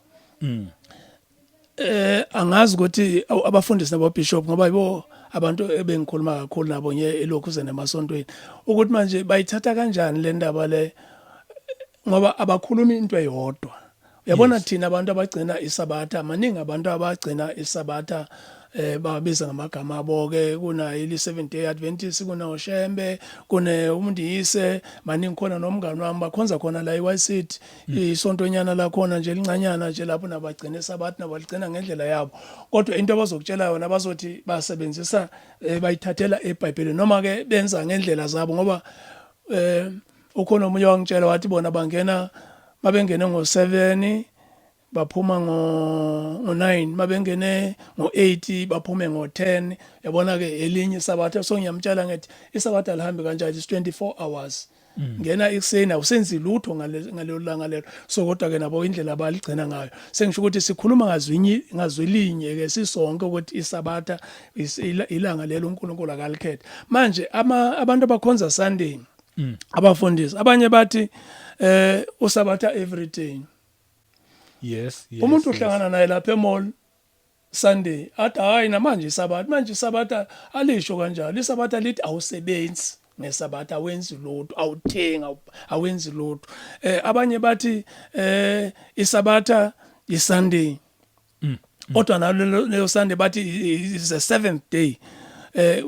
angazi ukuthi abafundisi nabo bishop ngoba yibo abantu ebengikhuluma kakhulu nabo elokhu emasontweni ukuthi manje bayithatha kanjani le ndaba le ngoba abakhuluma into eyodwa. Uyabona thina abantu abagcina isabatha maningi abantu abagcina isabatha babiza ngamagama abo ke kuna ili 7 day Adventist kuna uShembe kuna umndiyise maningi khona nomngane wami bakhonza khona la eWisit isontonyana la khona nje elincanyana nje lapho nabagcina isabatha nabaligcina ngendlela yabo kodwa into abazokutshela yona bazothi basebenzisa bayithathela eBhayibhelini noma ke benza ngendlela zabo ngoba ukhona umunye wangitshela wathi bona bangena mabengene ngo7 baphuma ngo9 mabengene ngo8 baphume ngo10 yabona ke elinye isabatha so ngiyamtshela ngithi isabatha alihambi kanjani is 24 hours ngena ekuseni awusenzi lutho ngalelo langa lelo so kodwa ke nabo indlela abaligcina ngayo sengisho ukuthi sikhuluma ngazwilinye ke sisonke ukuthi isabatha ilanga lelo uNkulunkulu akalikhethe manje abantu abakhonza Sunday abafundisi abanye bathi usabatha everyday. Yes. Umuntu uhlangana naye lapha emall Sunday athi hayi namanje isabatha manje isabatha alisho kanjalo isabatha lithi awusebenzi ngesabatha awenzi lutho awuthenga awenzi lutho abanye bathi isabatha iSunday kodwa nalo leyo Sunday bathi is the 7th day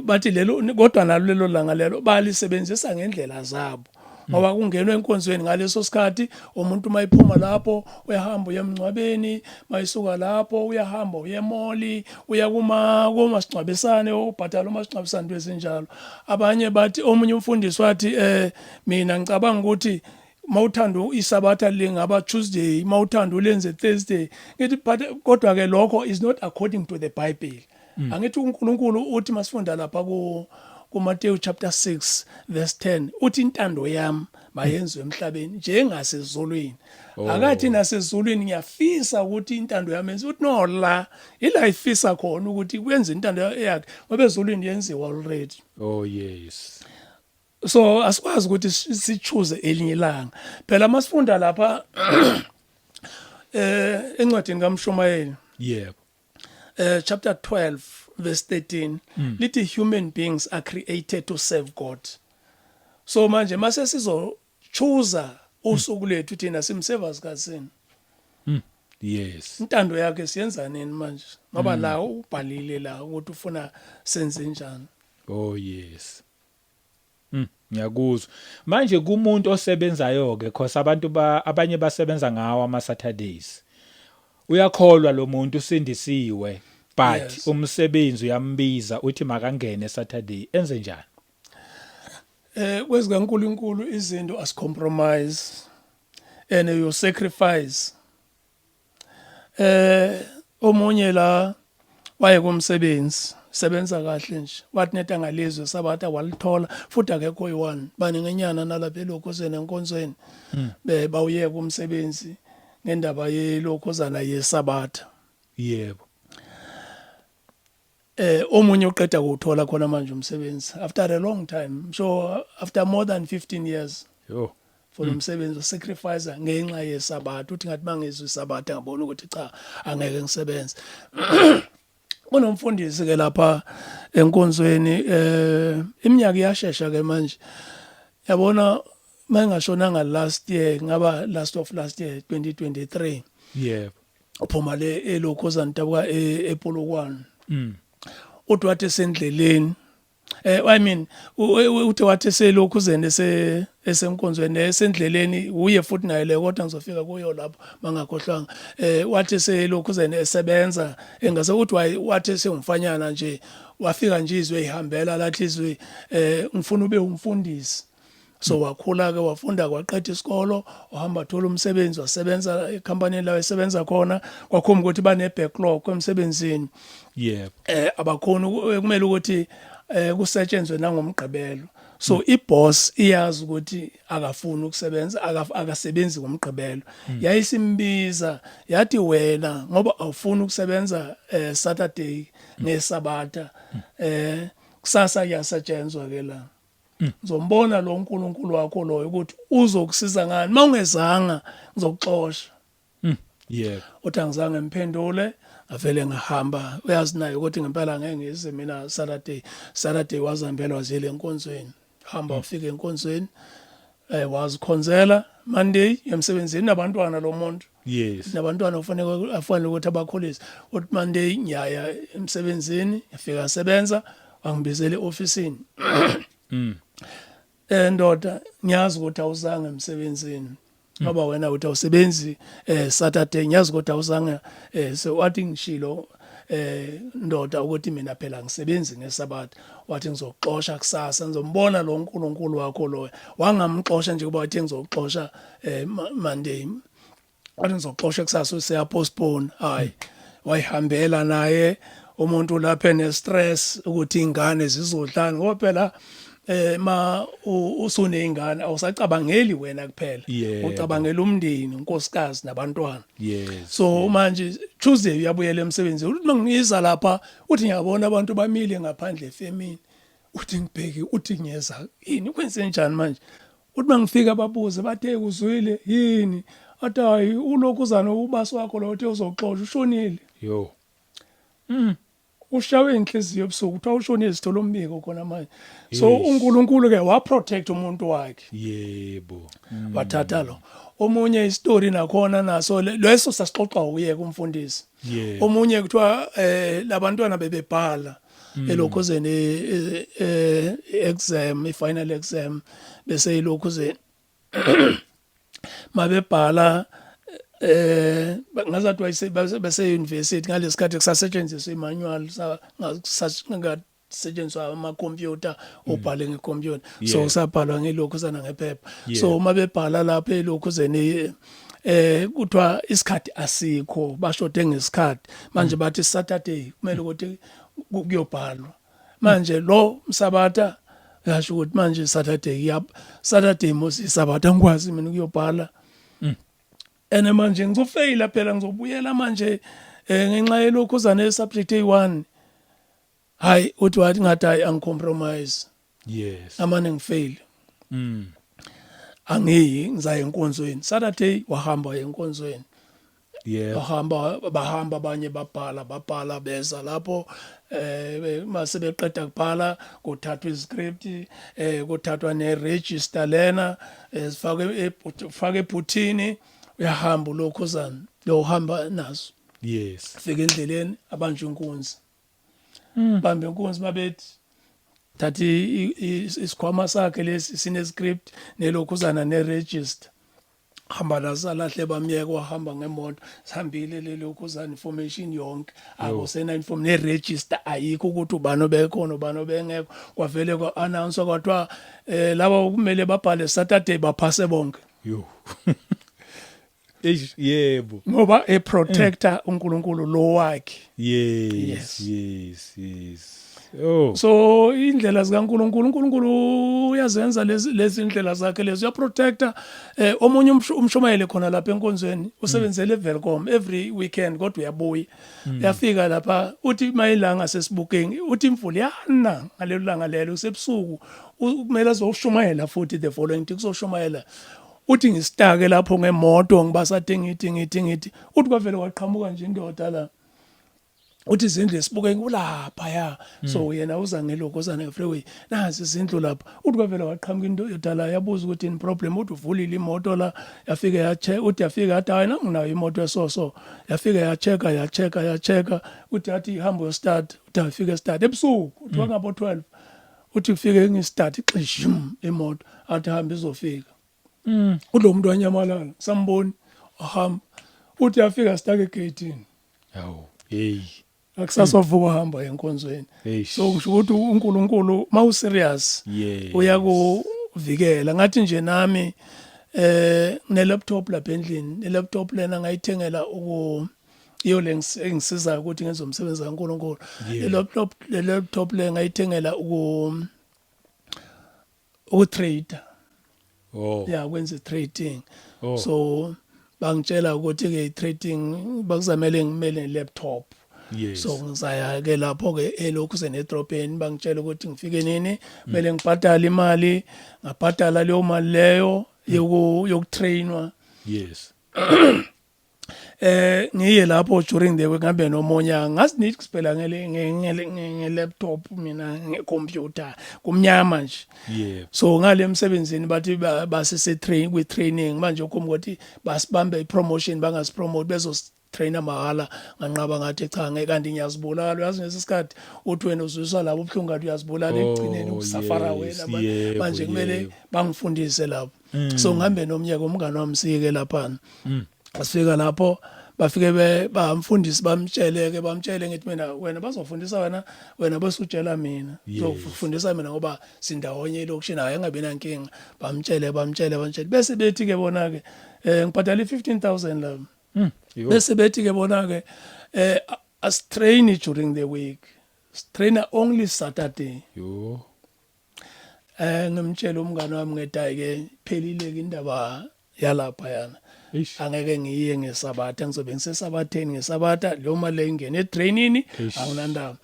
bathi lelo kodwa nalo lelo langa lelo balisebenzisa ngendlela zabo ngoba kungenwe enkonzweni ngaleso sikhathi umuntu mayiphuma lapho uyahamba uyemncwabeni mayisuka lapho uyahamba uyemoli uya kuma sicwabisane ubhatala umasicwabisane bezinjalo abanye bathi omunye umfundisi wathi mina ngicabanga ukuthi mawuthanda isabatha lingaba Tuesday mawuthanda ulenze Thursday ngithi kodwa ke lokho is not according to the Bible angithi uNkulunkulu uthi masifunda lapha kuMateyu chapter 6 verse 10 uthi intando yami mayenziwe emhlabeni njengasezulwini akathi nasezulwini ngiyafisa ukuthi intando yami yenziwe uthi no la ila ifisa khona ukuthi kwenze intando yakhe ngoba ezulwini yenziwa already. Oh yes. So asikwazi ukuthi sichoose elinye ilanga phela masifunda lapha encwadini kaMshumayeli yebo chapter 12 verse 13 lithi human beings are created to serve God. So manje mase sizochoose usuku lethu thina simservers kasini. Yes. Intando yakhe siyenza nini manje ngoba la ubhalile la ukuthi ufuna senze njani. Oh yes. Ngiyakuzwa manje kumuntu osebenzayo ke because abantu abanye basebenza ngawo ama Saturdays uyakholwa lo muntu usindisiwe but Yes. umsebenzi uyambiza uthi makangene Saturday enze njani? Kwezika uNkulunkulu izinto as compromise and you sacrifice. Omunye la waye kumsebenzi sebenza kahle nje wathi neta ngalizwe sabatha walithola futhi akekho oyi1 baningenyana nalapha elokhoseni enkonzweni bawuye kumsebenzi ngendaba yelokhozana yesabatha. Yebo. Omunye uqeda ukuthola khona manje umsebenzi after a long time so after more than 15 years Yo. for umsebenzi sacrifice ngenxa yesabatha uthi ngathi mangizwe isabatha ngabona ukuthi cha angeke ngisebenze. kunomfundisi ke lapha enkonzweni iminyaka iyashesha ke manje yabona mayingashonanga last year ngaba last year 2023 yebo uphuma le elokhuzana tabuka ePolokwane mm uthi wathi sendleleni I mean uthi wathi selokhuzene esenkonzweni esendleleni uye futhi naye le kodwa ngizofika kuyo lapho mangakhohlwanga wathi selokhuzene esebenza engase uthi wathi sengumfanyana nje wafika nje izwe ihambela lathi izwe ngifuna ube umfundisi so wakhula ke wafunda kwaqeda isikolo wahamba thola umsebenzi wasebenza ecompany la esebenza khona kwakhoma ukuthi bane backlog kwemsebenzini yebo abakhona kumele ukuthi kusetshenzwe nangomgqibelo so iboss iyazi ukuthi akafuni ukusebenza akasebenzi ngomgqibelo yayisimbiza yathi wena ngoba awufuni ukusebenza Saturday neSabatha kusasa kuyasetshenzwa ke la ngizombona lo uNkulunkulu wakho loyo ukuthi uzokusiza ngani mawungezanga ngizokuxosha yebo uthi angizange ngiphendule avele ngahamba uyazi naye ukuthi ngempela ngeke ngize mina Saturday wazihambela wazile enkonzweni hamba ufika enkonzweni wazikhonzela Monday emsebenzini nabantwana lo muntu yes nabantwana afanele ukuthi abakholise uthi Monday ngiyaya emsebenzini yafika asebenza wangibizela eofisini ndoda ngiyazi ukuthi awuzange emsebenzini ngoba wena uthi awusebenzi Saturday ngiyazi ukuthi awuzange so wathi ngishilo ndoda ukuthi mina phela ngisebenzi ngeSabatha wathi ngizoxoxa kusasa ngizombona lo uNkulunkulu wakho lo wangamxoxa nje kuba wathi ngizoxoxa Monday wathi ngizoxoxa kusasa useya postpone hayi wayihambela naye umuntu lapha ene stress ukuthi ingane zizodlana ngoba phela ma usuneyingane awusacabangeli wena kuphela ucabangela umndeni unkosikazi nabantwana so manje Tuesday uyabuyela emsebenzini uthi mangiza lapha uthi ngiyabona abantu bamile ngaphandle efemini uthi ngibheki uthi ngiyeza yini kwenze njani manje uthi mangifika babuze bathe uzwile yini athi hayi ulokhuzana ubasi wakho lo uthi uzoxoxa ushonile yo ushawe inhliziyo ebusuku uthi awushonile sithola umbiko khona manje so uNkulunkulu ke wa protect umuntu wakhe yebo wathatha lo omunye istory nakhona naso leso sasixoxa uyeke umfundisi omunye kuthiwa labantwana bebebhala elokhuzeni exam i-final exam bese ilokhuzeni mabebhala ngazathi base university ngalesikhathi kusasetshenziswa imanual ngasetshenziswa ama computer obhale ngecomputer so sabhalwa ngelokhuzana ngephepha so mabebhala lapha elokhuzeni kuthiwa isikhathi asikho bashode ngesikhathi manje bathi Saturday kumele ukuthi kuyobhalwa manje lo Msabatha yasho ukuthi manje Saturday musi Sabatha ngikwazi mina ukuyobhala ene manje ngizofeyila phela ngizobuyela manje ngenxa yelokhuzana esubject A1 hayi uthi wathi ngathi hayi angicompromise amane ngifail angiyi ngizaya enkonzweni Saturday wahamba enkonzweni bahamba abanye babhala beza lapho mase beqeda kubhala kuthathwa iscript kuthathwa neregister lena sifake ebhuthini uyahamba ulokhuzana lo uhamba naso fika endleleni abanje inkunzi bambe inkunzi babethi thathi isikhwama sakhe lesi sine script nelokhuzana neregister hamba lahle bamyeka wahamba ngemoto sihambile lelokhuzana information yonke akusena inform neregister ayikho ukuthi ubani obekhona ubani obengekho kwavele kwa announce kwathiwa laba kumele babhale Saturday baphase bonke yebo ngoba protector uNkulunkulu lo wakhe yes so indlela zikaNkulunkulu uyazenza lezi indlela zakhe lezi uyaprotector omunye umshumayeli khona lapha enkonzweni usebenzele eVelcom every weekend kodwa uyabuya uyafika lapha uthi mayilanga sesibukeng uthi imvula yana ngalelo langa lelo usebusuku kumele azoshumayela futhi the following day kuzoshumayela uthi ngisitake lapho ngemoto ngibasade ngithi uthi kwavele kwaqhamuka nje indoda la uthi izindlu esibuke kulapha ya so yena uza ngelogozana nge-freeway nazi izindlu lapha uthi kwavela waqhamuka indoda la yabuza ukuthi in problem uthi uvulile imoto la yafika yacheck uthi yafika yathi hayi nami nginayo imoto esoso yafika yachecka uthi yathi ihamba yostart uthi afike start ebusuku uthi wangabo 12 uthi kufike ngistart ixishum imoto athi hamba izofika ulo muntu wanyamalala samboni ahamba uthi yafika stake egate Hawu hey akusasovuka hamba enkonzweni so ngisho ukuthi uNkulunkulu mawu serious uyakuvikela ngathi nje nami ne laptop lapha endlini ne laptop lena ngayithengela iyo lengisiza ukuthi ngenze umsebenzi kaNkulunkulu le laptop le ngayithengela trade kwenza trading so bangitshela ukuthi ke trading bakuzamele ngimele laptop so ngizaya ke lapho ke elokhu senedropeni bangitshela ukuthi ngifike nini kumele ngibhadale imali ngabhadala leyo mali leyo yokutrainwa ngiye lapho during the week ngambe nomonya ngazi nithi siphela nge laptop mina ngecomputer kumnyama nje so ngale emsebenzini bathi basise train kwi training manje ukhomba ukuthi basibambe ipromotion bangaspromote bezostraina mahala nganqaba ngathi cha kanti ngiyazibulala yazi ngesikhathi uthi wena uzwiswa labo ubhlungu ngathi uyazibulala ekugcineni ukusafara wena manje kumele bangifundise lapho so ngihambe nomnyaka umngane wami sike lapha asifika lapho bafike bamfundisi bamtshele ngithi mina wena bazofundisa wena besutshela mina uzofundisa mina ngoba sindawonye elokushini hayi engabe nankinga bamtshele bese bethi ke bona ke ngibhadala 15,000 la bese bethi ke bona ke as train during the week trainer only Saturday ngimtshela umngane wami ngedayi ke phelile ke indaba yalapha yana angeke ngiye ngesabatha ngizobe ngisesabatheni ngesabatha lo mali engene etrainini awunandaba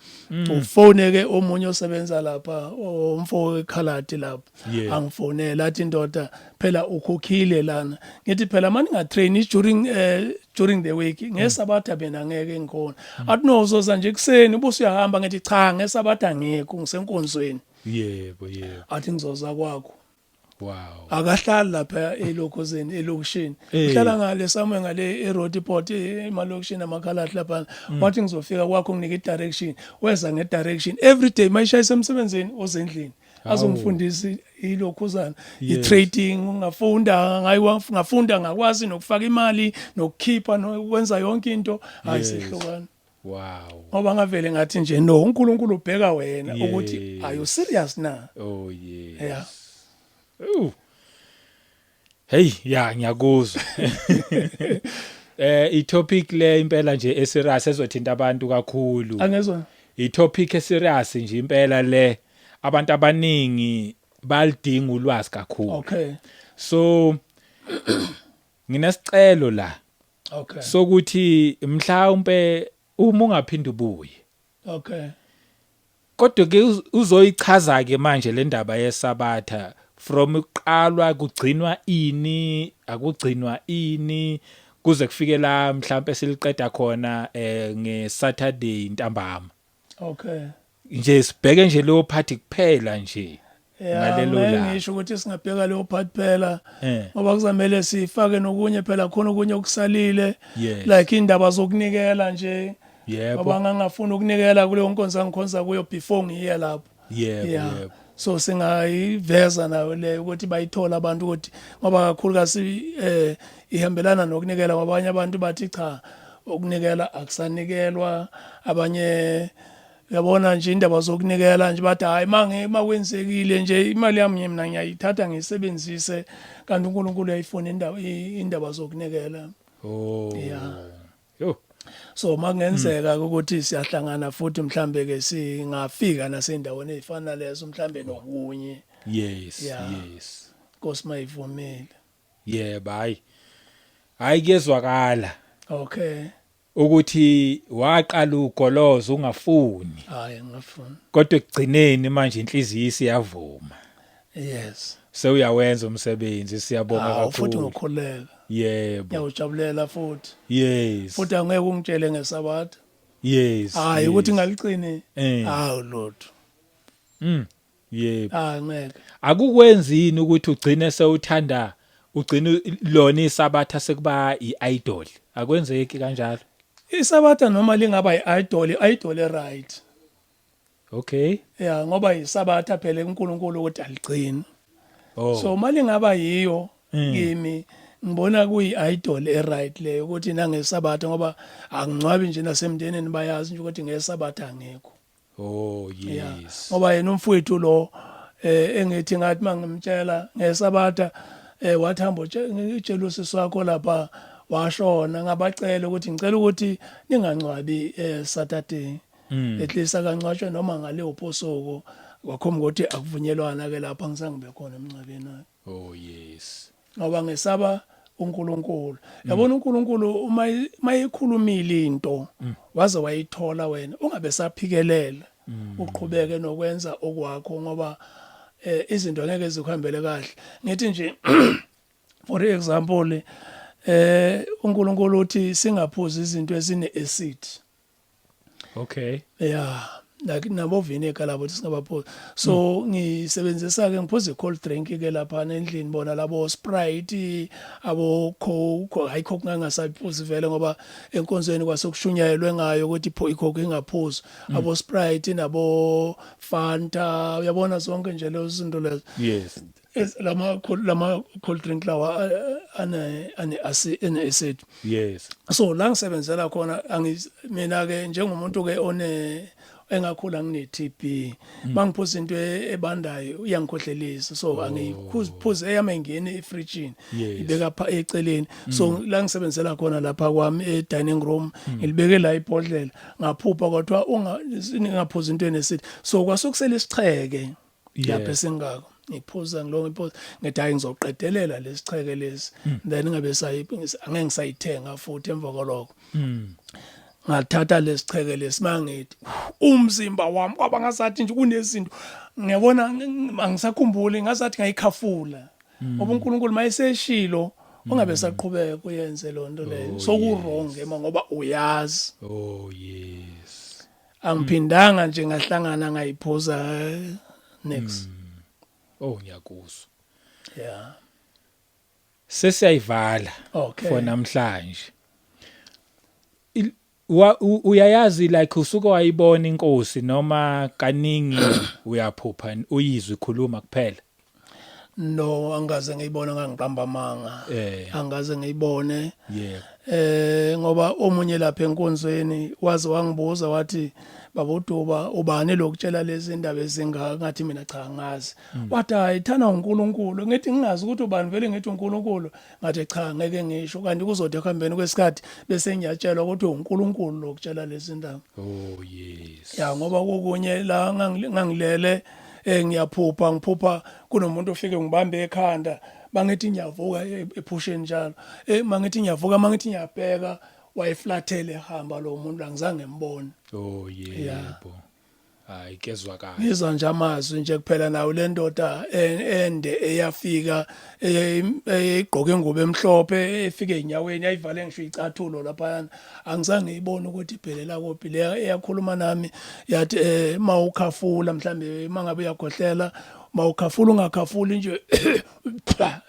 ufone ke omunye osebenza lapha umfo ekhalati lapha angifonela athi indoda phela ukhokhile lana ngithi phela manje ngatrain during the week ngesabatha bena ngeke ngikhona athi no uzoza nje kuseni ubusuyahamba ngithi cha ngesabatha ngeke ngisenkonzweni yebo athi ngizoza kwakho wow akahlali lapha elokhozeni elokushini uhlala ngale somewhere ngale eRoadport emalokishini amakhalati lapha wathi ngizofika kwakho nginike direction weza ngedirection every day mayishayisa emsebenzini ozendlini azongifundisa ilokhuzana i-trading ngafunda ngakwazi nokufaka imali nokukhipha nokwenza yonke into ayisihlukana wow ngoba ngavele ngathi nje no uNkulunkulu ubheka wena ukuthi are you serious na yeah hey ngiyakuzwa i-topic le impela nje eserious ezothinta abantu kakhulu angezwa i-topic eserious nje impela le abantu abaningi balidinga ulwazi kakhulu so nginesicelo la sokuthi mhlawumbe uma ungaphinda ubuye kodwa ke uzoyichaza ke manje le ndaba yesabatha from uqalwa kugcinwa ini akugcinwa ini kuze kufike la mhlawumbe siliqeda khona ngeSaturday ntambama nje sibheke nje leyo party kuphela nje ngalelo la ngisho ukuthi singabheka leyo party phela ngoba kuzamele sifake nokunye phela khona okunye okusalile like indaba zokunikela nje ngoba ngangafuna ukunikela kuleyo nkonzo angikhonza kuyo before ngiye lapho yebo so singayiveza nayo le ukuthi bayithola abantu ukuthi ngoba kakhulukazi ihambelana nokunikela kwabanye abantu bathi cha ukunikela akusanikelwa abanye yabona nje indaba zokunikela nje bathi hayi makwenzekile nje imali yami mina ngiyayithatha ngisebenzise kanti uNkulunkulu uyayifuna indaba zokunikela so makungenzeka ukuthi siyahlangana futhi mhlambe ke singafika nasendaweni ezifana lezo mhlambe nokunye yes Nkosi mayivumile hayi kezwakala ukuthi waqala ugoloza ungafuni hayi ngafuni kodwa ekugcineni manje inhliziyo isiyavuma sewuyawenza umsebenzi siyabonga kakhulu futhi ngokhuleka yebo ngiyawujabulela futhi yes futhi angeke ungitshele ngesabatha yes hayi ukuthi ngalicini hawu lutho yebo ngeke akukwenzini ukuthi ugcine lona isabatha sekuba iidol akwenzeki kanjalo isabatha noma lingaba i-idol right okay ngoba isabatha phela uNkulunkulu ukuthi aligcini oh so malingaba yiyo kimi ngibona kuyi-idol right leyo ukuthi nangesabatha ngoba angicwabi nje nasemndenini bayazi nje ukuthi ngesabatha angekho oh yes ngoba yena umfowethu lo engithi ngathi mangimtshela ngesabatha wathi hamba utshela usisi wakho lapha washona ngabacela ukuthi ngicela ukuthi ningangcwabi Saturday at least akancwatshwe noma ngaleyo phosuku wakhomba ukuthi akuvunyelwana ke lapha ngisange ngibe khona emncwabeni naye oh yes ngoba ngesaba uNkulunkulu yabona uNkulunkulu uma ekhulumile into waze wayithola wena ungabe saphikelela uqhubeke nokwenza okwakho ngoba izinto ngeke zikhambele kahle ngithi nje for example uNkulunkulu uthi singaphuzi izinto ezine acid okay like nabo vinegar labo singabaphuza so ngisebenzisa ke ngiphuza i-cold drink ke lapha endlini bona labo Sprite abo Coke hayi Coke ngangasaphuzi vele ngoba enkonzweni kwasokushunyayelwe ngayo ukuthi i-Coke ingaphuzi abo Sprite nabo Fanta uyabona zonke nje lezo zinto lezo yes lama cold drink lawa ane acid yes so la ngisebenzela khona mina ke njengomuntu ke engakhula ngine-TB mangiphuza into ebandayo uyangikhohlelisa so angiphuze eyami engene efrijini ibeka pha eceleni so la ngisebenzela khona lapha kwami e-dining room ngilibeke la ibhodlela ngaphupha kodwa ungaphuza into enesithi so kwasukusela isicheke yapha sengako ngiphuza ngiphuza ngithi hayi ngizoqedelela lesicheke lesi then ngabe angeke ngisayithenga futhi emva kwalokho ngathatha lesicheke lesimangeti umzimba wami kwaba ngasathi nje kunezinto ngiyabona angisakhumbuli ngasathi ngayikhafula ngoba uNkulunkulu mayeseshilo ungabe saqhubeka kuyenze lonto leyo sokuronge ngoba uyazi oh yes angiphindanga nje ngahlangana ngayiphuza next oh ngiyakuzwa yeah sesiyayivala okay for namhlanje uyayazi like usuke wayibona inkosi noma kaningi uyaphupha uyizwe ikhuluma kuphela no angaze ngiyibona ngangiqamba amanga angaze ngiyibone ngoba omunye lapha enkonzweni waze wangibuza wathi baboduba ubani lokutshela lezi ndaba ezingaka ngathi mina cha ngazi wathi hayi thana uNkulunkulu ngithi ngingazi ukuthi ubani vele ngithi uNkulunkulu ngathi cha ngeke ngisho kanti kuzothi ekuhambeni kwesikhathi bese ngiyatshelwa ukuthi uNkulunkulu lokutshela lezi ndaba oh yes ngoba kokunye la ngangilele ngiphupha kunomuntu ofike ngibambe ekhanda bangithi ngiyavuka ephusheni njalo mangithi ngiyavuka mangithi ngiyabheka wayeflathele ehamba lo muntu angizange ngembone oh yebo hayi kezwakala ngizwa nje amazwi nje kuphela nawo le ndoda ende eyafika egqoke ingubo emhlophe efike enyaweni ayivale ngisho icathulo lapha angizange ngiyibone ukuthi iphelela kophi le eyakhuluma nami yathi mawukhafula mhlambe mangabe uyakhohlela mawukhafula ungakhafuli nje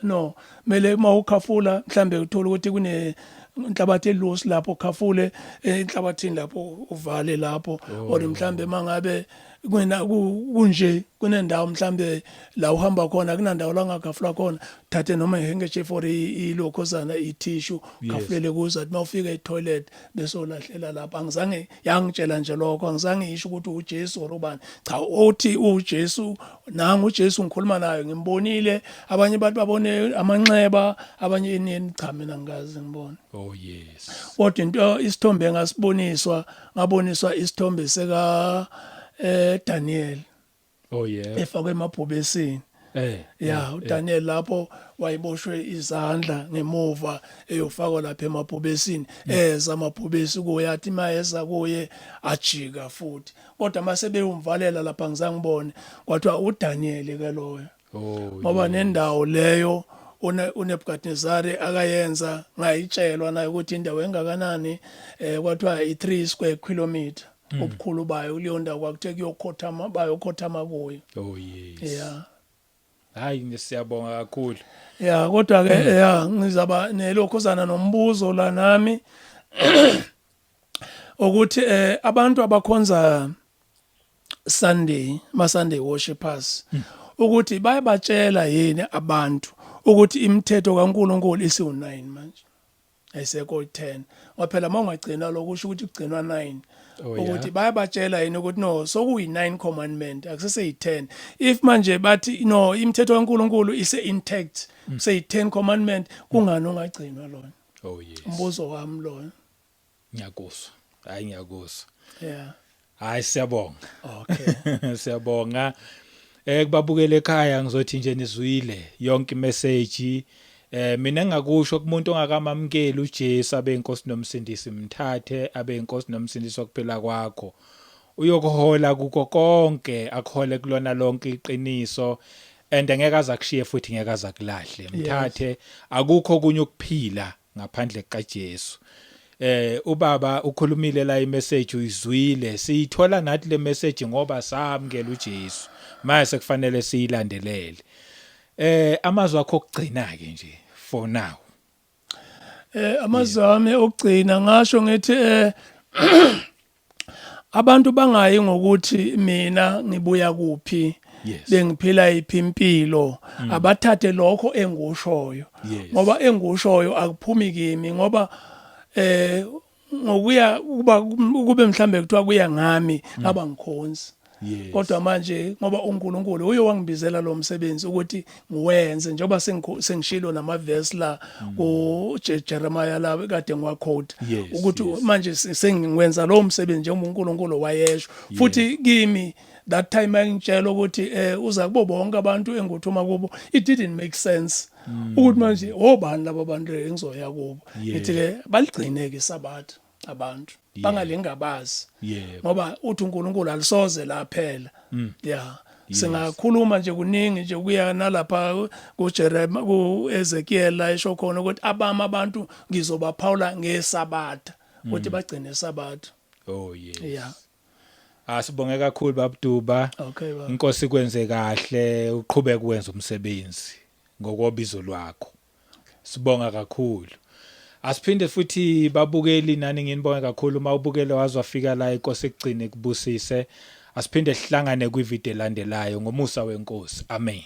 no mele mawukhafula mhlambe uthola ukuthi kune inhlabathi elusi lapho khafule enhlabathini lapho uvale lapho or mhlambe mangabe kunje kunendawo mhlambe la uhamba khona kunandawo la ungakhafula khona thathe noma ihengeche for ilokhosana itissue khafulele kuzo athi mawufika etoilet bese olahlela lapha angizange yangitshela nje lokho angizange isho ukuthi uJesu or ubani cha uthi uJesu nanga uJesu ngikhuluma naye ngimbonile abanye abantu babone amanxeba abanye inini cha mina ngingazi ngibona oh yes kodwa into isithombe ngaboniswa isithombe seka Daniel oh yeah efakwe emabhubesini uDaniel lapho wayiboshwe izandla ngemuva eyofakwa lapha emabhubesini amabhubesi kuyathi mayeza kuye ajika futhi kodwa mase beyumvalela lapha ngizangibone kwathiwa uDaniel ke loyo ngoba nendawo leyo uNebukadnezar akayenza ngayitshelwa naye ukuthi indawo engakanani kwathiwa i3 square kilometer ubukhulu bayo kuleyo ndawo kwakuthe bayokhothama kuyo. Oh yes. Yeah. Hayi siyabonga kakhulu. Yeah, kodwa ke yeah ngizaba nelokhuzana nombuzo la nami ukuthi abantu abakhonza Sunday worshipers ukuthi bayabatshela yini abantu ukuthi imithetho kaNkuluNkulu isiwu9 manje ayisekho 10 ngoba phela mawungagcina lokusho ukuthi kugcinwa 9 ukuthi bayabatshela yini ukuthi no sokuyi9 commandment akusese10 if manje bathi no imithetho kaNkuluNkulu ise intact say10 commandment kungani ongagcinwa lona. Oh yes. Umbuzo wami lona. Ngiyakuzwa. Hayi ngiyakuzwa. Yeah. Hayi siyabonga. Okay. Siyabonga. Kubabukele ekhaya ngizothi nje nizwile yonke imessage. Mina ngakusho kumuntu ongakamamukeli uJesu abe inkosi nomsindisi mthathe abe inkosi nomsindisi wokuphila kwakho. Uyokuhola kuko konke akuhole kulona lonke iqiniso and ngeke azakushiye futhi ngeke azakulahle. Mthathe akukho kunye ukuphila ngaphandle kaJesu. Ubaba ukhulumile la imessage uyizwile siyithola nathi le message ngoba samukela uJesu manje sekufanele siyilandelele. Amazwi akho okugcina ke nje for now. Amazwi ami okugcina ngasho ngithi abantu bangayi ngokuthi mina ngibuya kuphi bengiphila impilo abathathe lokho engushoyo ngoba engushoyo akuphumi kimi ngoba ngokuya kube mhlambe kuthiwa kuya ngami ngaba ngikhonzi kodwa manje ngoba uNkulunkulu uyo wangibizela lo msebenzi ukuthi ngiwenze njengoba sengishilo namaverse la kuJeremiah la kade ngiwaquote ukuthi manje sengikwenza lo msebenzi njengoba uNkulunkulu wayesho futhi kimi that time angitshela ukuthi uza kubo bonke abantu enguthuma kubo it didn't make sense ukuthi manje obani laba bantu engizoya kubo ngithi ke baligcine ke isabatha abantu bangalingabazi ngoba uthi uNkulunkulu alisoze laphela singakhuluma nje kuningi nje kuya nalapha kuJeremiah kuEzekiel la esho khona ukuthi abantu ngizobaphawula ngesabatha ukuthi bagcine isabatha. Oh yes. Asibonge kakhulu babuduba. Okay baba. Inkosi kwenze kahle uqhubeke ukwenza umsebenzi ngokubizo lwakho. Sibonga kakhulu. Asiphinde futhi babukeli nani nginibonge kakhulu mawubukele wazwafika la inkosi ekugcine kubusise. Asiphinde sihlangane kwivideo elandelayo ngomusa wenkosi. Amen.